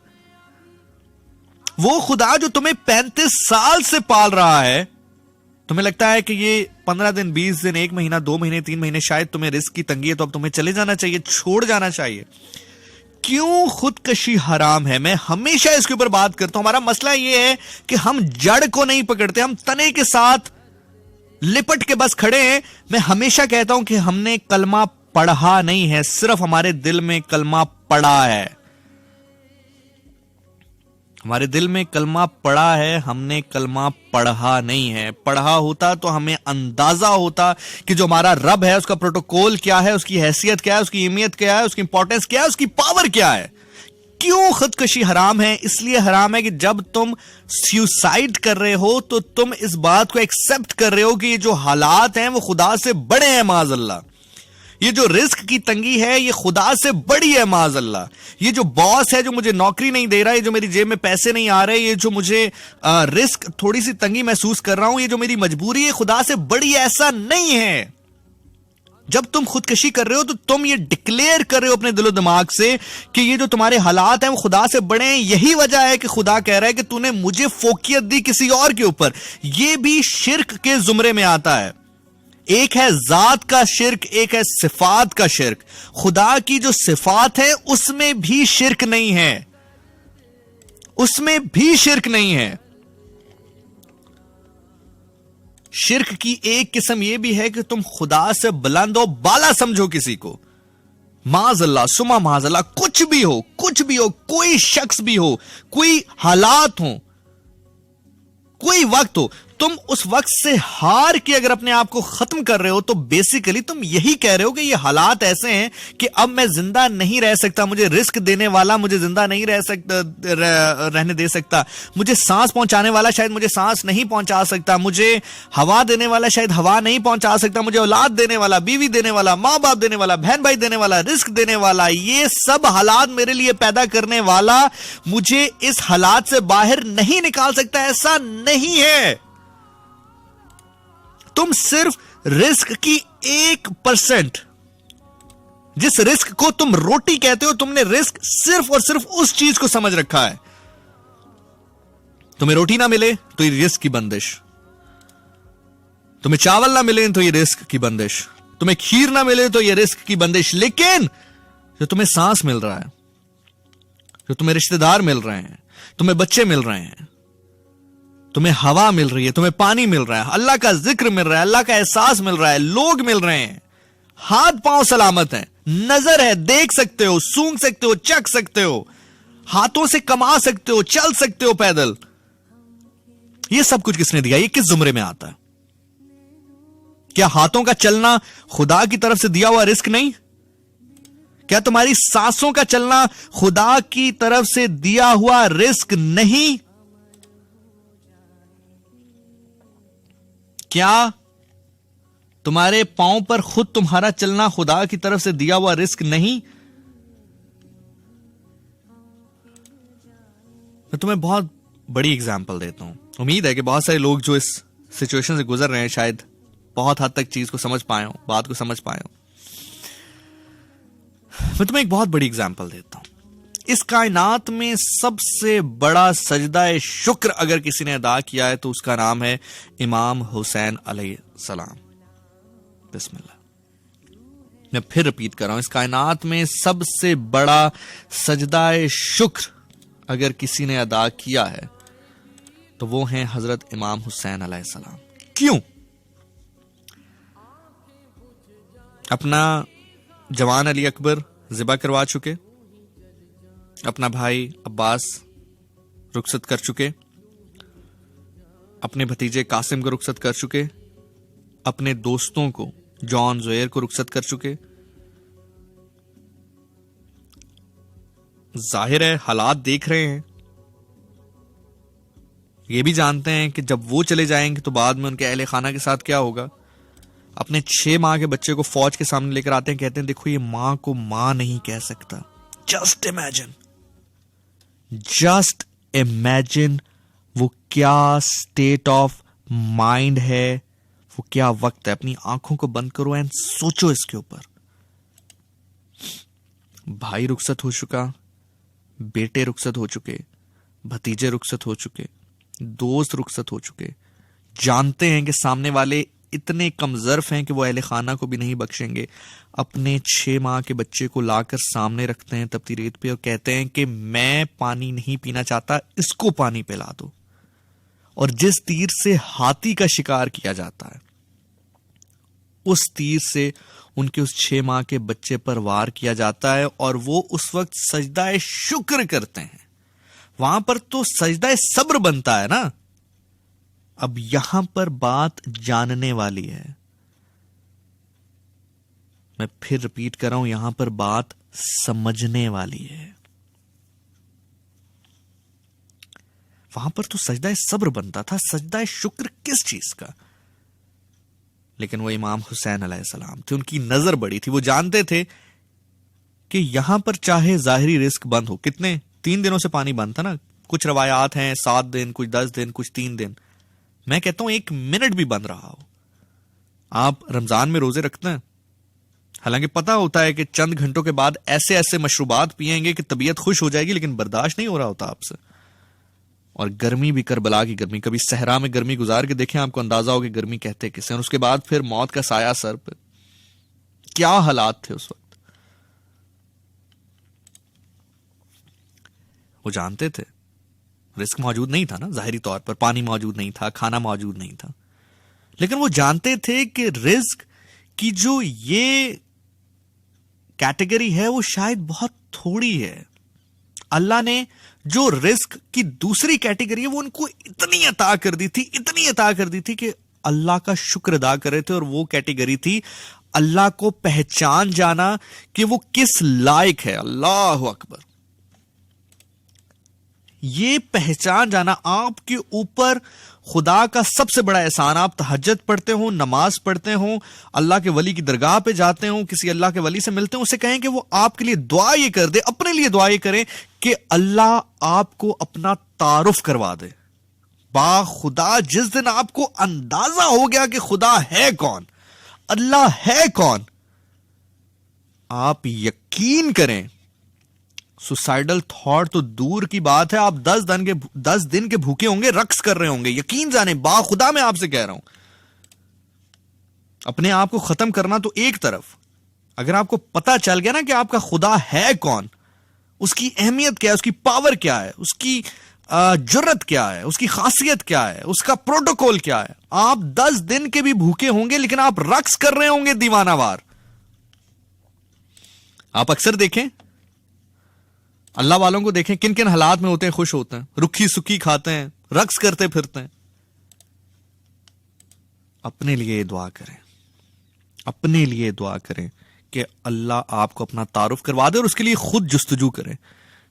वो खुदा जो तुम्हें 35 साल से पाल रहा है, तुम्हें लगता है कि ये 15 दिन, 20 दिन, 1 महीना, 2 महीने, 3 महीने शायद तुम्हें रिस्क की तंगी है, तो अब तुम्हें चले जाना चाहिए, छोड़ जाना चाहिए। क्यों खुदकशी हराम है? मैं हमेशा इसके ऊपर बात करता हूं। हमारा मसला यह है कि हम जड़ को नहीं पकड़ते, हम तने के साथ लिपट के बस खड़े हैं। मैं हमेशा कहता हूं कि हमने कलमा पढ़ा नहीं है, सिर्फ हमारे दिल में कलमा पड़ा है। हमारे दिल में कलमा पड़ा है, हमने कलमा पढ़ा नहीं है। पढ़ा होता तो हमें अंदाजा होता कि जो हमारा रब है उसका प्रोटोकॉल क्या है, उसकी हैसियत क्या है, उसकी अहमियत क्या है, उसकी इंपॉर्टेंस क्या है, उसकी पावर क्या है। क्यों खुदकशी हराम है? इसलिए हराम है कि जब तुम सुसाइड कर रहे हो तो तुम इस बात को एक्सेप्ट कर रहे हो कि ये जो हालात हैं वो खुदा से बड़े हैं, माज़अल्लाह। ये जो रिस्क की तंगी है ये खुदा से बड़ी है, माज़अल्लाह। ये जो बॉस है जो मुझे नौकरी नहीं दे रहा है, ये जो मेरी जेब में पैसे नहीं आ रहे, ये जो मुझे रिस्क, थोड़ी सी तंगी महसूस कर रहा हूं, ये जो मेरी मजबूरी है, खुदा से बड़ी ऐसा नहीं है। जब तुम खुदकशी कर रहे हो तो तुम ये डिक्लेयर कर रहे हो अपने दिलो दिमाग से कि ये जो तुम्हारे हालात हैं वो खुदा से बड़े हैं। यही वजह है कि खुदा कह रहा है कि तूने मुझे फोकियत दी किसी और के ऊपर। ये भी शिर्क के जुमरे में आता है। एक है जात का शिर्क, एक है सिफात का शिर्क। खुदा की जो सिफात है उसमें भी शिर्क नहीं है, उसमें भी शिर्क नहीं है। शिर्क की एक किस्म यह भी है कि तुम खुदा से बुलंद हो, बाला समझो किसी को। माज़अल्लाह, सुमा माज़अल्लाह, कुछ भी हो, कुछ भी हो, कोई शख्स भी हो, कोई हालात हो, कोई वक्त हो, तुम उस वक्त से हार के अगर अपने आप को खत्म कर रहे हो तो बेसिकली तुम यही कह रहे हो कि ये हालात ऐसे हैं कि अब मैं जिंदा नहीं रह सकता, मुझे रिस्क देने वाला मुझे जिंदा नहीं रहने दे सकता, मुझे सांस पहुंचाने वाला शायद मुझे सांस नहीं पहुंचा सकता, मुझे हवा देने वाला शायद हवा नहीं पहुंचा सकता, मुझे औलाद देने वाला, बीवी देने वाला, माँ बाप देने वाला, बहन भाई देने वाला, रिस्क देने वाला, ये सब हालात मेरे लिए पैदा करने वाला मुझे इस हालात से बाहर नहीं निकाल सकता, ऐसा नहीं है। तुम सिर्फ रिस्क की 1%, जिस रिस्क को तुम रोटी कहते हो, तुमने रिस्क सिर्फ और सिर्फ उस चीज को समझ रखा है। तुम्हें रोटी ना मिले तो ये रिस्क की बंदिश, तुम्हें चावल ना मिले तो ये रिस्क की बंदिश, तुम्हें खीर ना मिले तो ये रिस्क की बंदिश। लेकिन जो तुम्हें सांस मिल रहा है, जो तुम्हें रिश्तेदार मिल रहे हैं, तुम्हें बच्चे मिल रहे हैं, तुम्हें हवा मिल रही है, तुम्हें पानी मिल रहा है, अल्लाह का जिक्र मिल रहा है, अल्लाह का एहसास मिल रहा है, लोग मिल रहे हैं, हाथ पांव सलामत हैं, नजर है, देख सकते हो, सूंघ सकते हो, चख सकते हो, हाथों से कमा सकते हो, चल सकते हो पैदल, ये सब कुछ किसने दिया? ये किस जुमरे में आता है? क्या हाथों का चलना खुदा की तरफ से दिया हुआ रिस्क नहीं? क्या तुम्हारी सांसों का चलना खुदा की तरफ से दिया हुआ रिस्क नहीं? क्या तुम्हारे पांव पर खुद तुम्हारा चलना खुदा की तरफ से दिया हुआ रिस्क नहीं? मैं तुम्हें बहुत बड़ी एग्जांपल देता हूं। उम्मीद है कि बहुत सारे लोग जो इस सिचुएशन से गुजर रहे हैं शायद बहुत हद तक चीज को समझ पाए हो, बात को समझ पाए हो। मैं तुम्हें एक बहुत बड़ी एग्जांपल देता हूं। इस कायनात में सबसे बड़ा सजदा शुक्र अगर किसी ने अदा किया है तो उसका नाम है इमाम हुसैन अलैहिस्सलाम। बिस्मिल्लाह। मैं फिर रिपीट कर रहा हूं, इस कायनात में सबसे बड़ा सजदा शुक्र अगर किसी ने अदा किया है तो वो हैं हजरत इमाम हुसैन अलैहिस्सलाम। क्यों? अपना जवान अली अकबर ज़िबा करवा चुके, अपना भाई अब्बास रुखसत कर चुके, अपने भतीजे कासिम को रुखसत कर चुके, अपने दोस्तों को जॉन ज़ुहैर को रुखसत कर चुके। जाहिर है हालात देख रहे हैं, ये भी जानते हैं कि जब वो चले जाएंगे तो बाद में उनके अहले खाना के साथ क्या होगा। अपने 6 माह के बच्चे को फौज के सामने लेकर आते हैं, कहते हैं देखो ये मां को मां नहीं कह सकता। जस्ट इमेजिन वो क्या स्टेट ऑफ माइंड है, वो क्या वक्त है। अपनी आंखों को बंद करो एंड सोचो इसके ऊपर। भाई रुखसत हो चुका, बेटे रुखसत हो चुके, भतीजे रुखसत हो चुके, दोस्त रुखसत हो चुके। जानते हैं कि सामने वाले इतने कमजर्फ हैं कि वो अहले खाना को भी नहीं बख्शेंगे। अपने 6 माह के बच्चे को लाकर सामने रखते हैं तपती रेत पे और कहते हैं कि मैं पानी नहीं पीना चाहता, इसको पानी पिला दो। और जिस तीर से हाथी का शिकार किया जाता है उस तीर से उनके उस 6 माह के बच्चे पर वार किया जाता है और वो उस वक्त सजदा शुक्र करते हैं। वहां पर तो सजदा सब्र बनता है ना। अब यहां पर बात जानने वाली है। मैं फिर रिपीट कर रहा हूं, यहां पर बात समझने वाली है। वहां पर तो सजदा सब्र बनता था, सजदा शुक्र किस चीज का? लेकिन वो इमाम हुसैन अलैहिस्सलाम थे, उनकी नजर बड़ी थी। वो जानते थे कि यहां पर चाहे जाहिरी रिस्क बंद हो, कितने 3 दिनों से पानी बंद था ना। कुछ रवायात हैं 7 दिन, कुछ 10 दिन, कुछ 3 दिन। मैं कहता हूं 1 मिनट भी बंद रहा हो। आप रमजान में रोजे रखते हैं, हालांकि पता होता है कि चंद घंटों के बाद ऐसे ऐसे मशरूबात पिएंगे कि तबीयत खुश हो जाएगी, लेकिन बर्दाश्त नहीं हो रहा होता आपसे। और गर्मी भी करबला की गर्मी, कभी सहरा में गर्मी गुजार के देखें, आपको अंदाजा हो कि गर्मी कहते किसे। और उसके बाद फिर मौत का साया सर पे। क्या हालात थे उस वक्त। वो जानते थे रिस्क मौजूद नहीं था ना, जाहिरी तौर पर पानी मौजूद नहीं था, खाना मौजूद नहीं था, लेकिन वो जानते थे कि रिस्क की जो ये कैटेगरी है वो शायद बहुत थोड़ी है। अल्लाह ने जो रिस्क की दूसरी कैटेगरी है वो उनको इतनी अता कर दी थी, इतनी अता कर दी थी कि अल्लाह का शुक्र अदा कर रहे थे। और वो कैटेगरी थी अल्लाह को पहचान जाना कि वो किस लायक है। अल्लाह अकबर। ये पहचान जाना आपके ऊपर खुदा का सबसे बड़ा एहसान। आप तहज्जुद पढ़ते हो, नमाज पढ़ते हो, अल्लाह के वली की दरगाह पे जाते हो, किसी अल्लाह के वली से मिलते हो, उसे कहें कि वो आपके लिए दुआ ये कर दे, अपने लिए दुआ ये करें कि अल्लाह आपको अपना तारुफ करवा दे। बा खुदा जिस दिन आपको अंदाजा हो गया कि खुदा है कौन, अल्लाह है कौन, आप यकीन करें सुसाइडल थॉट तो दूर की बात है, आप 10 दिन के भूखे होंगे, रक्स कर रहे होंगे। यकीन जाने बाखुदा मैं आपसे कह रहा हूं, अपने आप को खत्म करना तो एक तरफ, अगर आपको पता चल गया ना कि आपका खुदा है कौन, उसकी अहमियत क्या है, उसकी पावर क्या है, उसकी जुर्रत क्या है, उसकी खासियत क्या है, उसका प्रोटोकॉल क्या है, आप 10 दिन के भी भूखे होंगे लेकिन आप रक्स कर रहे होंगे दीवानावार। आप अक्सर देखें, अल्लाह वालों को देखें, किन किन हालात में होते हैं खुश होते हैं, रुखी सुखी खाते हैं, रक्स करते फिरते हैं। अपने लिए दुआ करें, अपने लिए दुआ करें कि अल्लाह आपको अपना तारुफ करवा दे और उसके लिए खुद जुस्तजू करें।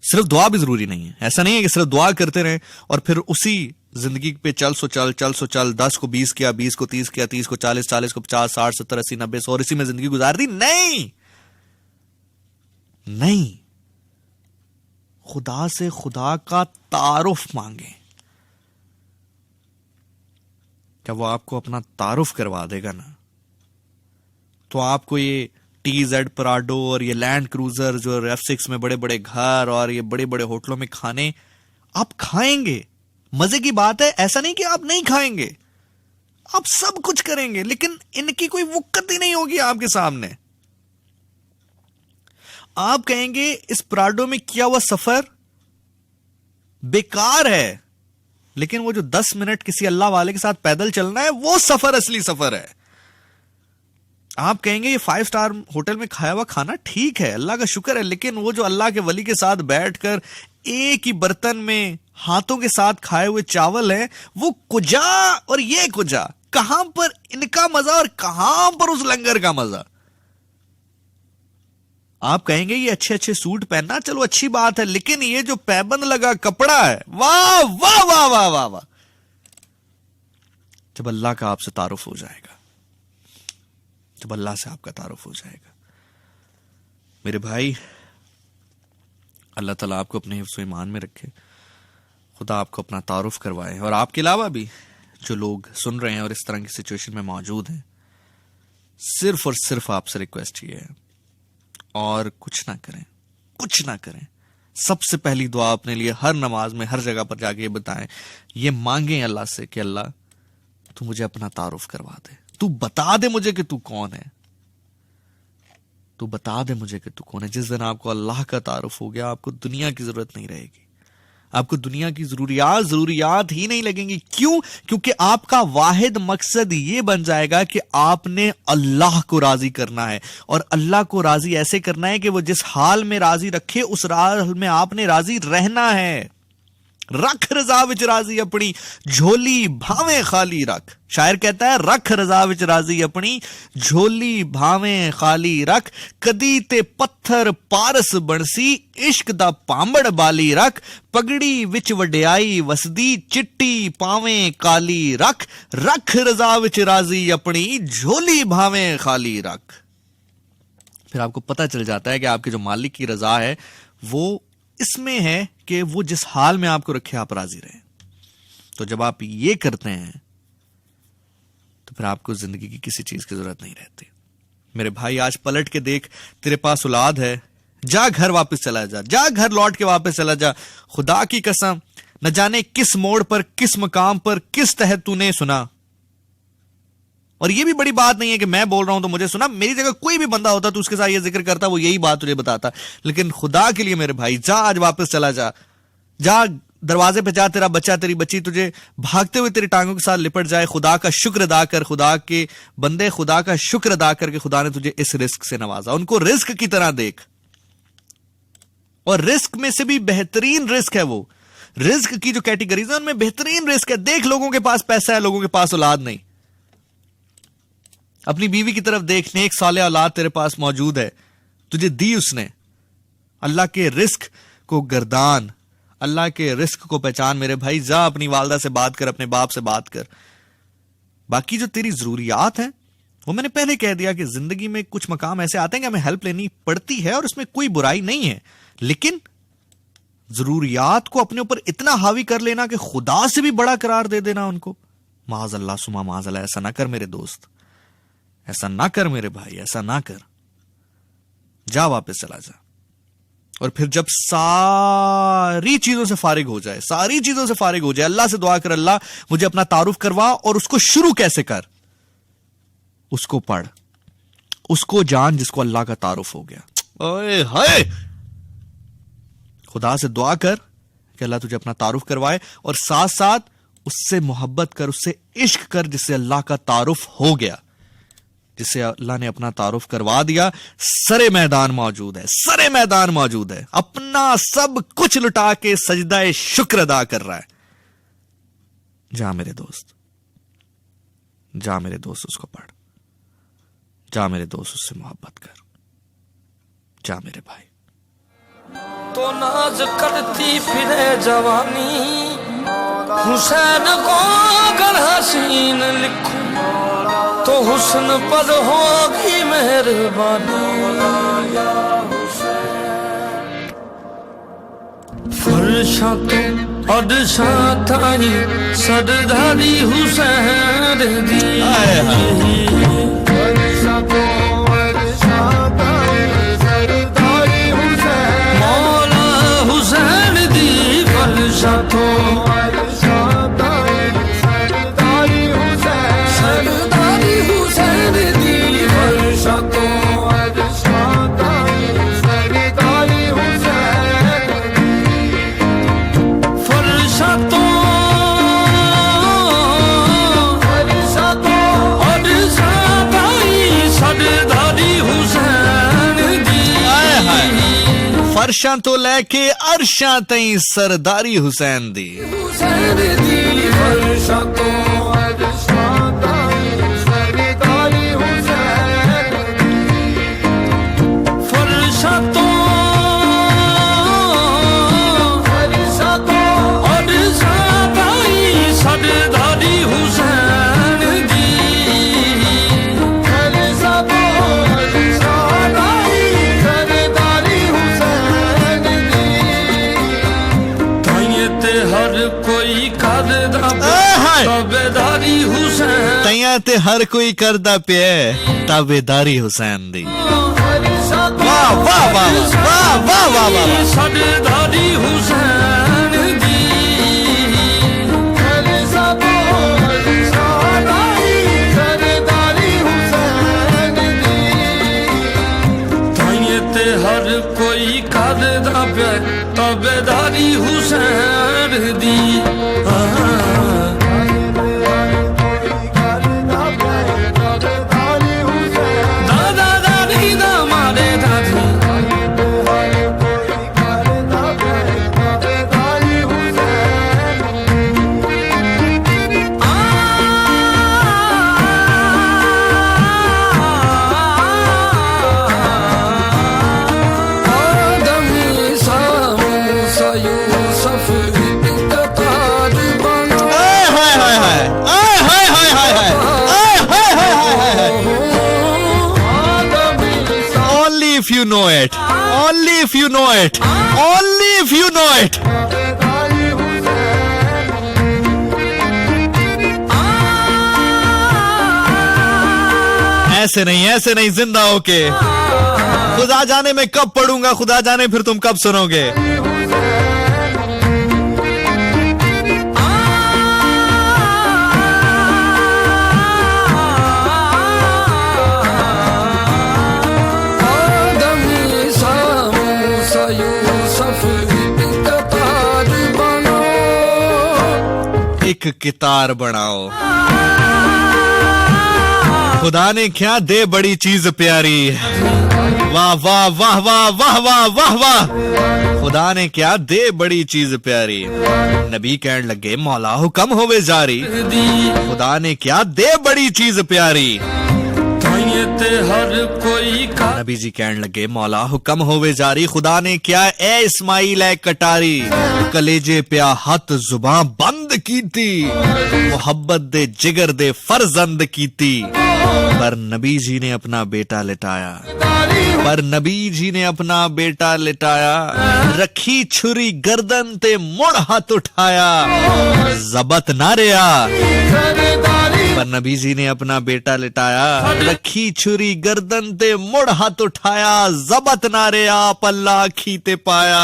सिर्फ दुआ भी जरूरी नहीं है। ऐसा नहीं है कि सिर्फ दुआ करते रहें और फिर उसी जिंदगी पे चल सो चल 10 को 20 किया, 20 को 30 किया, 30 को 40, 40 को 50, 60, 70, 80, 90, 100 और इसी में जिंदगी गुजार दी। नहीं नहीं, खुदा से खुदा का तारुफ मांगे। जब वो आपको अपना तारुफ करवा देगा ना, तो आपको ये TZ पराडो और ये लैंड क्रूजर जो F6 में बड़े बड़े घर और ये बड़े बड़े होटलों में खाने आप खाएंगे। मजे की बात है, ऐसा नहीं कि आप नहीं खाएंगे, आप सब कुछ करेंगे, लेकिन इनकी कोई वक़्त ही नहीं होगी आपके सामने। आप कहेंगे इस पराडो में किया हुआ सफर बेकार है, लेकिन वो जो 10 मिनट किसी अल्लाह वाले के साथ पैदल चलना है, वो सफर असली सफर है। आप कहेंगे ये 5 स्टार होटल में खाया हुआ खाना ठीक है, अल्लाह का शुक्र है, लेकिन वो जो अल्लाह के वली के साथ बैठकर एक ही बर्तन में हाथों के साथ खाए हुए चावल है, वो कुजा और ये कुजा, कहां पर इनका मजा और कहां पर उस लंगर का मजा। आप कहेंगे ये अच्छे अच्छे सूट पहनना, चलो अच्छी बात है, लेकिन ये जो पैबंद लगा कपड़ा है, वाह वाह वाह वाह वाह वाह। जब अल्लाह का आपसे तारुफ हो जाएगा, जब अल्लाह से आपका तारुफ हो जाएगा, मेरे भाई, अल्लाह ताला आपको अपने हिफ्ज़ व ईमान में रखे, खुदा आपको अपना तारुफ करवाए। और आपके अलावा भी जो लोग सुन रहे हैं और इस तरह की सिचुएशन में मौजूद हैं, सिर्फ और सिर्फ आपसे रिक्वेस्ट ये है, और कुछ ना करें, कुछ ना करें। सबसे पहली दुआ अपने लिए हर नमाज में, हर जगह पर जाके ये बताएं, ये मांगें अल्लाह से कि अल्लाह तू मुझे अपना तारुफ करवा दे, तू बता दे मुझे कि तू कौन है, तू बता दे मुझे कि तू कौन है। जिस दिन आपको अल्लाह का तारुफ हो गया, आपको दुनिया की जरूरत नहीं रहेगी, आपको दुनिया की जरूरियात ही नहीं लगेंगी। क्यों? क्योंकि आपका वाहिद मकसद ये बन जाएगा कि आपने अल्लाह को राजी करना है, और अल्लाह को राजी ऐसे करना है कि वो जिस हाल में राजी रखे उस हाल में आपने राजी रहना है। रख रजा विच राजी अपनी झोली भावे खाली रख। शायर कहता है रख रजा विच राजी अपनी झोली भावे खाली रख, कदी ते पत्थर पारस बनसी इश्क दा पांबड़ बाली रख, पगड़ी विच वड्याई वसदी चिट्टी पावे काली रख, रख रजा विच राजी अपनी झोली भावे खाली रख। फिर आपको पता चल जाता है कि आपके जो मालिक की रजा है वो इसमें है कि वो जिस हाल में आपको रखे आप राजी रहें। तो जब आप ये करते हैं तो फिर आपको जिंदगी की किसी चीज की जरूरत नहीं रहती। मेरे भाई, आज पलट के देख, तेरे पास औलाद है, जा घर वापस चला जा, जा घर लौट के वापस चला जा। खुदा की कसम, न जाने किस मोड़ पर, किस मकाम पर, किस तहत तूने सुना। और ये भी बड़ी बात नहीं है कि मैं बोल रहा हूं तो मुझे सुना, मेरी जगह कोई भी बंदा होता तो उसके साथ ये जिक्र करता, वो यही बात तुझे बताता। लेकिन खुदा के लिए मेरे भाई, जा आज वापस चला जा, जा दरवाजे पे जा, तेरा बच्चा तेरी बच्ची तुझे भागते हुए तेरी टांगों के साथ लिपट जाए। खुदा का शुक्र अदा कर, खुदा के बंदे, खुदा का शुक्र अदा करके खुदा ने तुझे इस रिस्क से नवाजा। उनको रिस्क की तरह देख, और रिस्क में से भी बेहतरीन रिस्क है वो। रिस्क की जो कैटेगरीज है उनमें बेहतरीन रिस्क है। देख, लोगों के पास पैसा है, लोगों के पास औलाद नहीं। अपनी बीवी की तरफ देख, नेक साले औलाद तेरे पास मौजूद है, तुझे दी उसने। अल्लाह के रिस्क को गर्दान, अल्लाह के रिस्क को पहचान मेरे भाई। जा अपनी वालदा से बात कर, अपने बाप से बात कर। बाकी जो तेरी जरूरियात हैं वो मैंने पहले कह दिया कि जिंदगी में कुछ मकाम ऐसे आते हैं कि हमें हेल्प लेनी पड़ती है, और उसमें कोई बुराई नहीं है, लेकिन जरूरियात को अपने ऊपर इतना हावी कर लेना कि खुदा से भी बड़ा करार दे देना उनको, माज़अल्लाह सुमा माज़अल्लाह। ऐसा ना कर मेरे दोस्त, ऐसा ना कर मेरे भाई, ऐसा ना कर। जा वापस चला जा, और फिर जब सारी चीजों से फारिग हो जाए, सारी चीजों से फारिग हो जाए, अल्लाह से दुआ कर, अल्लाह मुझे अपना तारुफ करवा। और उसको शुरू कैसे कर, उसको पढ़, उसको जान जिसको अल्लाह का तारुफ हो गया। ओए हाय, खुदा से दुआ कर कि अल्लाह तुझे अपना तारुफ करवाए, और साथ साथ उससे मोहब्बत कर, उससे इश्क कर जिससे अल्लाह का तारुफ हो गया, जिसे अल्लाह ने अपना तारुफ करवा दिया। सरे मैदान मौजूद है, सरे मैदान मौजूद है, अपना सब कुछ लुटा के सजदा शुक्र अदा कर रहा है। जा मेरे दोस्त, जा मेरे दोस्त उसको पढ़, जा मेरे दोस्त उससे मोहब्बत कर, जा मेरे भाई। तो नाज करती फिरे जवानी, हुसैन को अगर हसीन लिखूं तो हुस्न पर होगी मेहरबानी। फरशा तो अडशा थाई सरदारी हुसैन दी, फरशा तो अडशा थाई सरदारी हुसैन, मौला हुसैन दी फरशा तो अडशा थाई सरदारी हुसैन, सरदारी हुसैन दी फरशा तो अडशा थाई सरदारी हुसैन, फरशा तो अडशा थाई सरदारी हुसैन दी, फरशां तो लेके अरशां तई सरदारी हुसैन दी, हुसैन दी फरशा तो अडशा थाई सरदारी हुसैन, फरशा तो अडशा थाई सरदारी हुसैन दी, फरशा तो अडशा थाई सरदारी हुसैन दी, ताइये ते हर कोई करदा ताबेदारी हुसैन, तैयां ते हर कोई करदा पिया ताबेदारी हुसैन दी। वाह वाह वाह वाह वाह वाह वाह, सरदारी हुसैन दी, फरशा तो अडशा थाई सरदारी हुसैन दी, ताइये ते हर कोई करदा पिया ताबेदारी हुसैन दी। दादा दादी दा मारे दादी, if you know it, only if you know it, only if you know it. ऐसे नहीं जिंदा होके, खुदा जाने मैं कब पढ़ूंगा, खुदा जाने फिर तुम कब सुनोगे। एक कितार बनाओ, खुदा ने क्या दे बड़ी चीज प्यारी, वाह वाह वाह वाह वाह वाह वाह वाह, खुदा ने क्या दे बड़ी चीज प्यारी। नबी कहने लगे मौला हुक्म होवे जारी, खुदा ने क्या दे बड़ी चीज प्यारी। हर कोई नबी जी कहने लगे मौला हुक्म होवे जारी, खुदा ने क्या ए इस्माइल है कटारी, कलेजे प्या हथ जुबां बंद कीती, मोहब्बत दे जिगर दे फर्जंद कीती। पर नबी जी ने अपना बेटा लिटाया, पर नबी जी ने अपना बेटा लिटाया, रखी छुरी गर्दन ते मुड़ हाथ उठाया, जबत ना रिया। पर नबी जी ने अपना बेटा लिटाया, रखी छुरी गर्दन ते मुड़ हाथ उठाया, जबत ना रिया, पल्ला खीते पाया।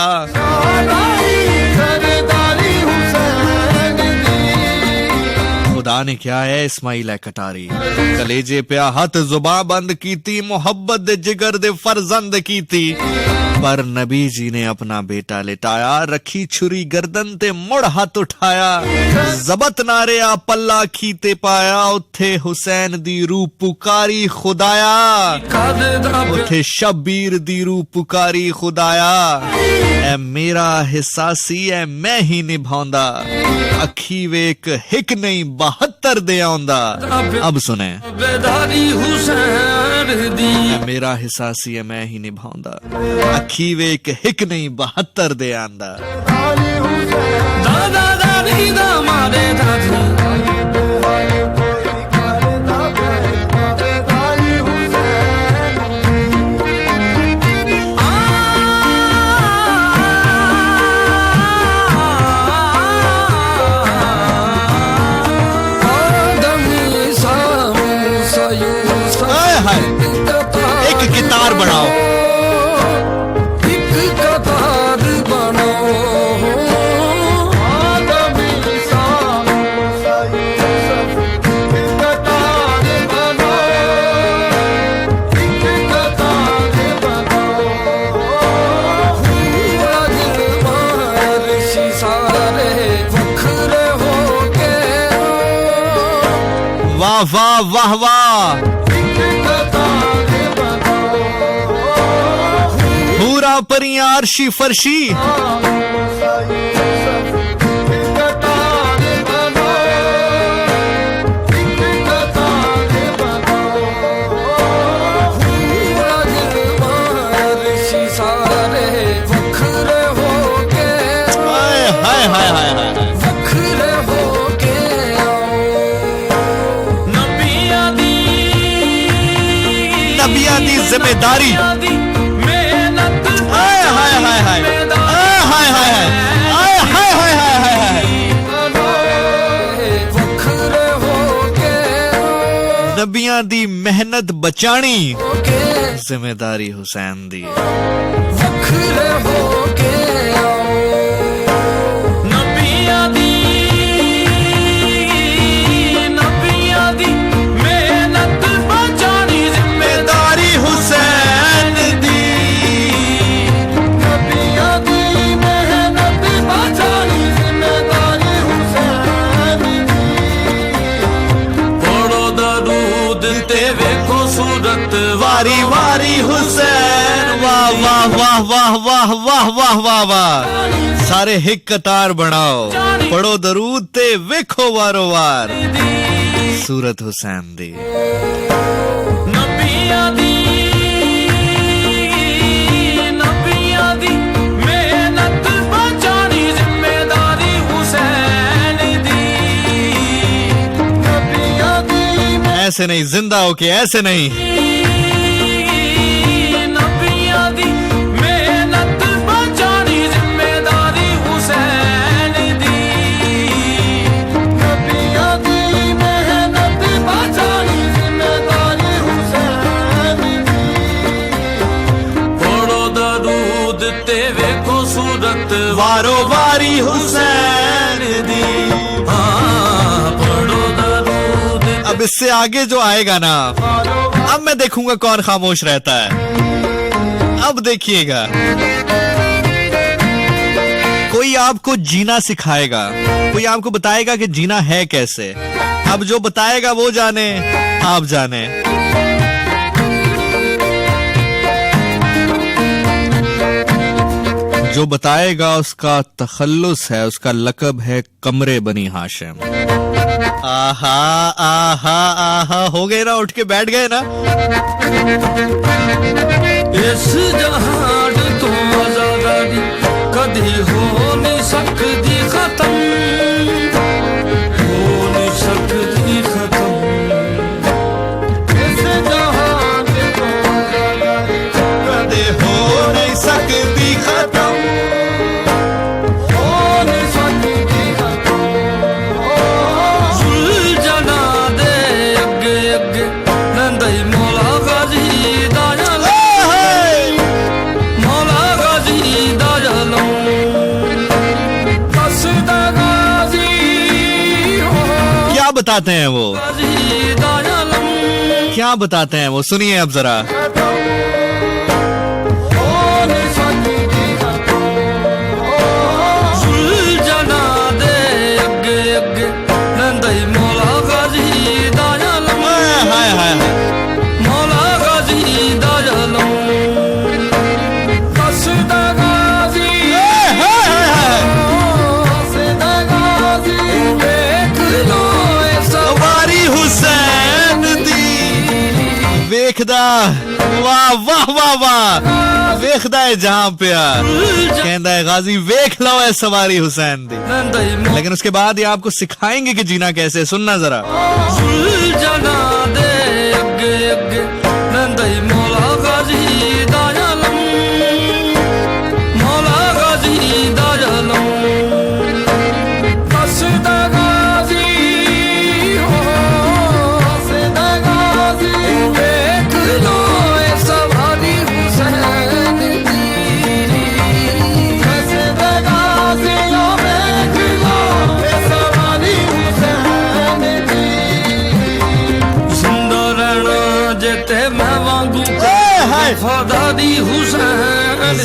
खुदा ने क्या है इस्माइल है कटारी, कलेजे पे हाथ जुबां बंद कीती, मोहब्बत दे जिगर दे फर्जंद कीती। पर नबी जी ने अपना बेटा लिटाया, रखी छुरी गर्दन ते मुड़ हाथ उठाया, जबत नारे आ पल्ला खीते पाया, उत्थे हुसैन दी रूह पुकारी खुदाया, उत्थे शब्बीर दी रूह पुकारी खुदाया, ऐ मेरा हिस्सा सी ऐ मैं ही निभाउंदा, अखी वेख हिक नहीं 72 दे आउंदा। अब सुने, मेरा हिस्सा सी है मैं ही निभाउंदा, अखी वेख हिक नहीं 72 दे आंदा। दादा दादी दा मारे दादी एक गिटार बनाओ, एक कतार बनाओ, वाह वाह वाह वाह, पूरा परियां अर्शी फर्शी, नबिया दी जिम्मेदारी, नबियां दी मेहनत बचानी, जिम्मेदारी हुसैन दी। वारी वारी हुसैन, वाह वाह वाह वाह वाह वाह वाह वाह वाह, सारे हिक कतार बनाओ, पढ़ो दरूद ते वेखो वारो वार, सूरत हुसैन दी। नबिया दी मेहनत बचानी, जिम्मेदारी हुसैन दी। ऐसे नहीं, जिंदा होके ऐसे नहीं, वारो वारी हुसैन दी। अब इससे आगे जो आएगा ना, अब मैं देखूंगा कौन खामोश रहता है। अब देखिएगा, कोई आपको जीना सिखाएगा, कोई आपको बताएगा कि जीना है कैसे। अब जो बताएगा वो जाने, आप जाने। जो बताएगा उसका तखल्लुस है, उसका लकब है कमरे बनी हाशिम। आहा आहा आहा, हो गए ना, उठ के बैठ गए ना। इस जहान तो आजादी कदी हो नहीं सकती खत्म, हो नहीं सकती खत्म। इस जहान तो आजादी कदी हो नहीं सकती खत्म। बताते हैं वो, क्या बताते हैं वो, सुनिए अब जरा। ਵੇਖਦਾ ਵਾਹ ਵਾਹ ਵਾਹ ਵਾਹ ਵੇਖਦਾ ਹੈ ਜਹਾਂ ਪਿਆਰ कहता है गाजी वेख लो है सवारी हुसैन दी। लेकिन उसके बाद ये आपको सिखाएंगे कि जीना कैसे, सुनना जरा।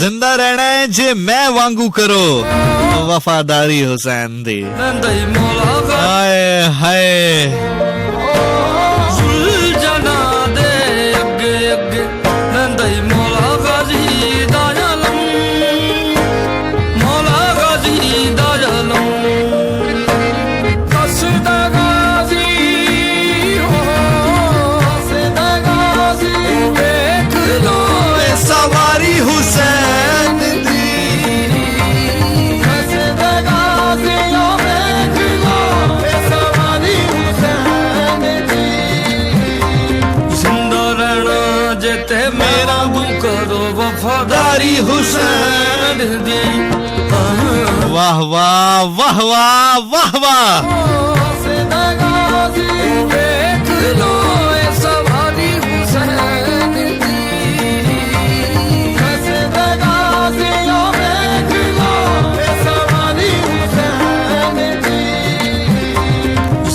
जिंदा रहना है जे मैं वांगू करो वफादारी हुसैन दी। हाय हाय वफादारी हुसैन दी। वाह वाह वाह वाह वाह वाह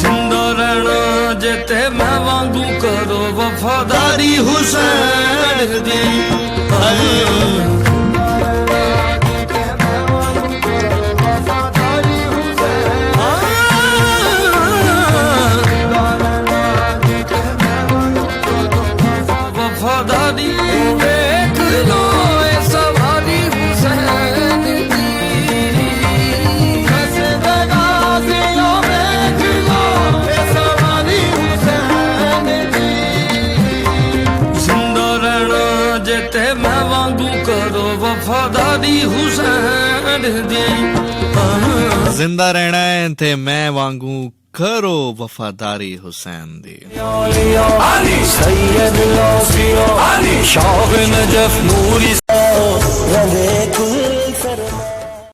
जिंदा रहना जेते मैं वांगू करो वफादारी हुसैन दी। वफादारी देख लो सवारी हुसैन दी। जिंदा रहना जेते मैं वांगू करो वफादारी हुसैन दी। जिंदा रहना है थे मैं वांगू करो वफादारी हुसैन दी। सैयद शाह नजफ नूरी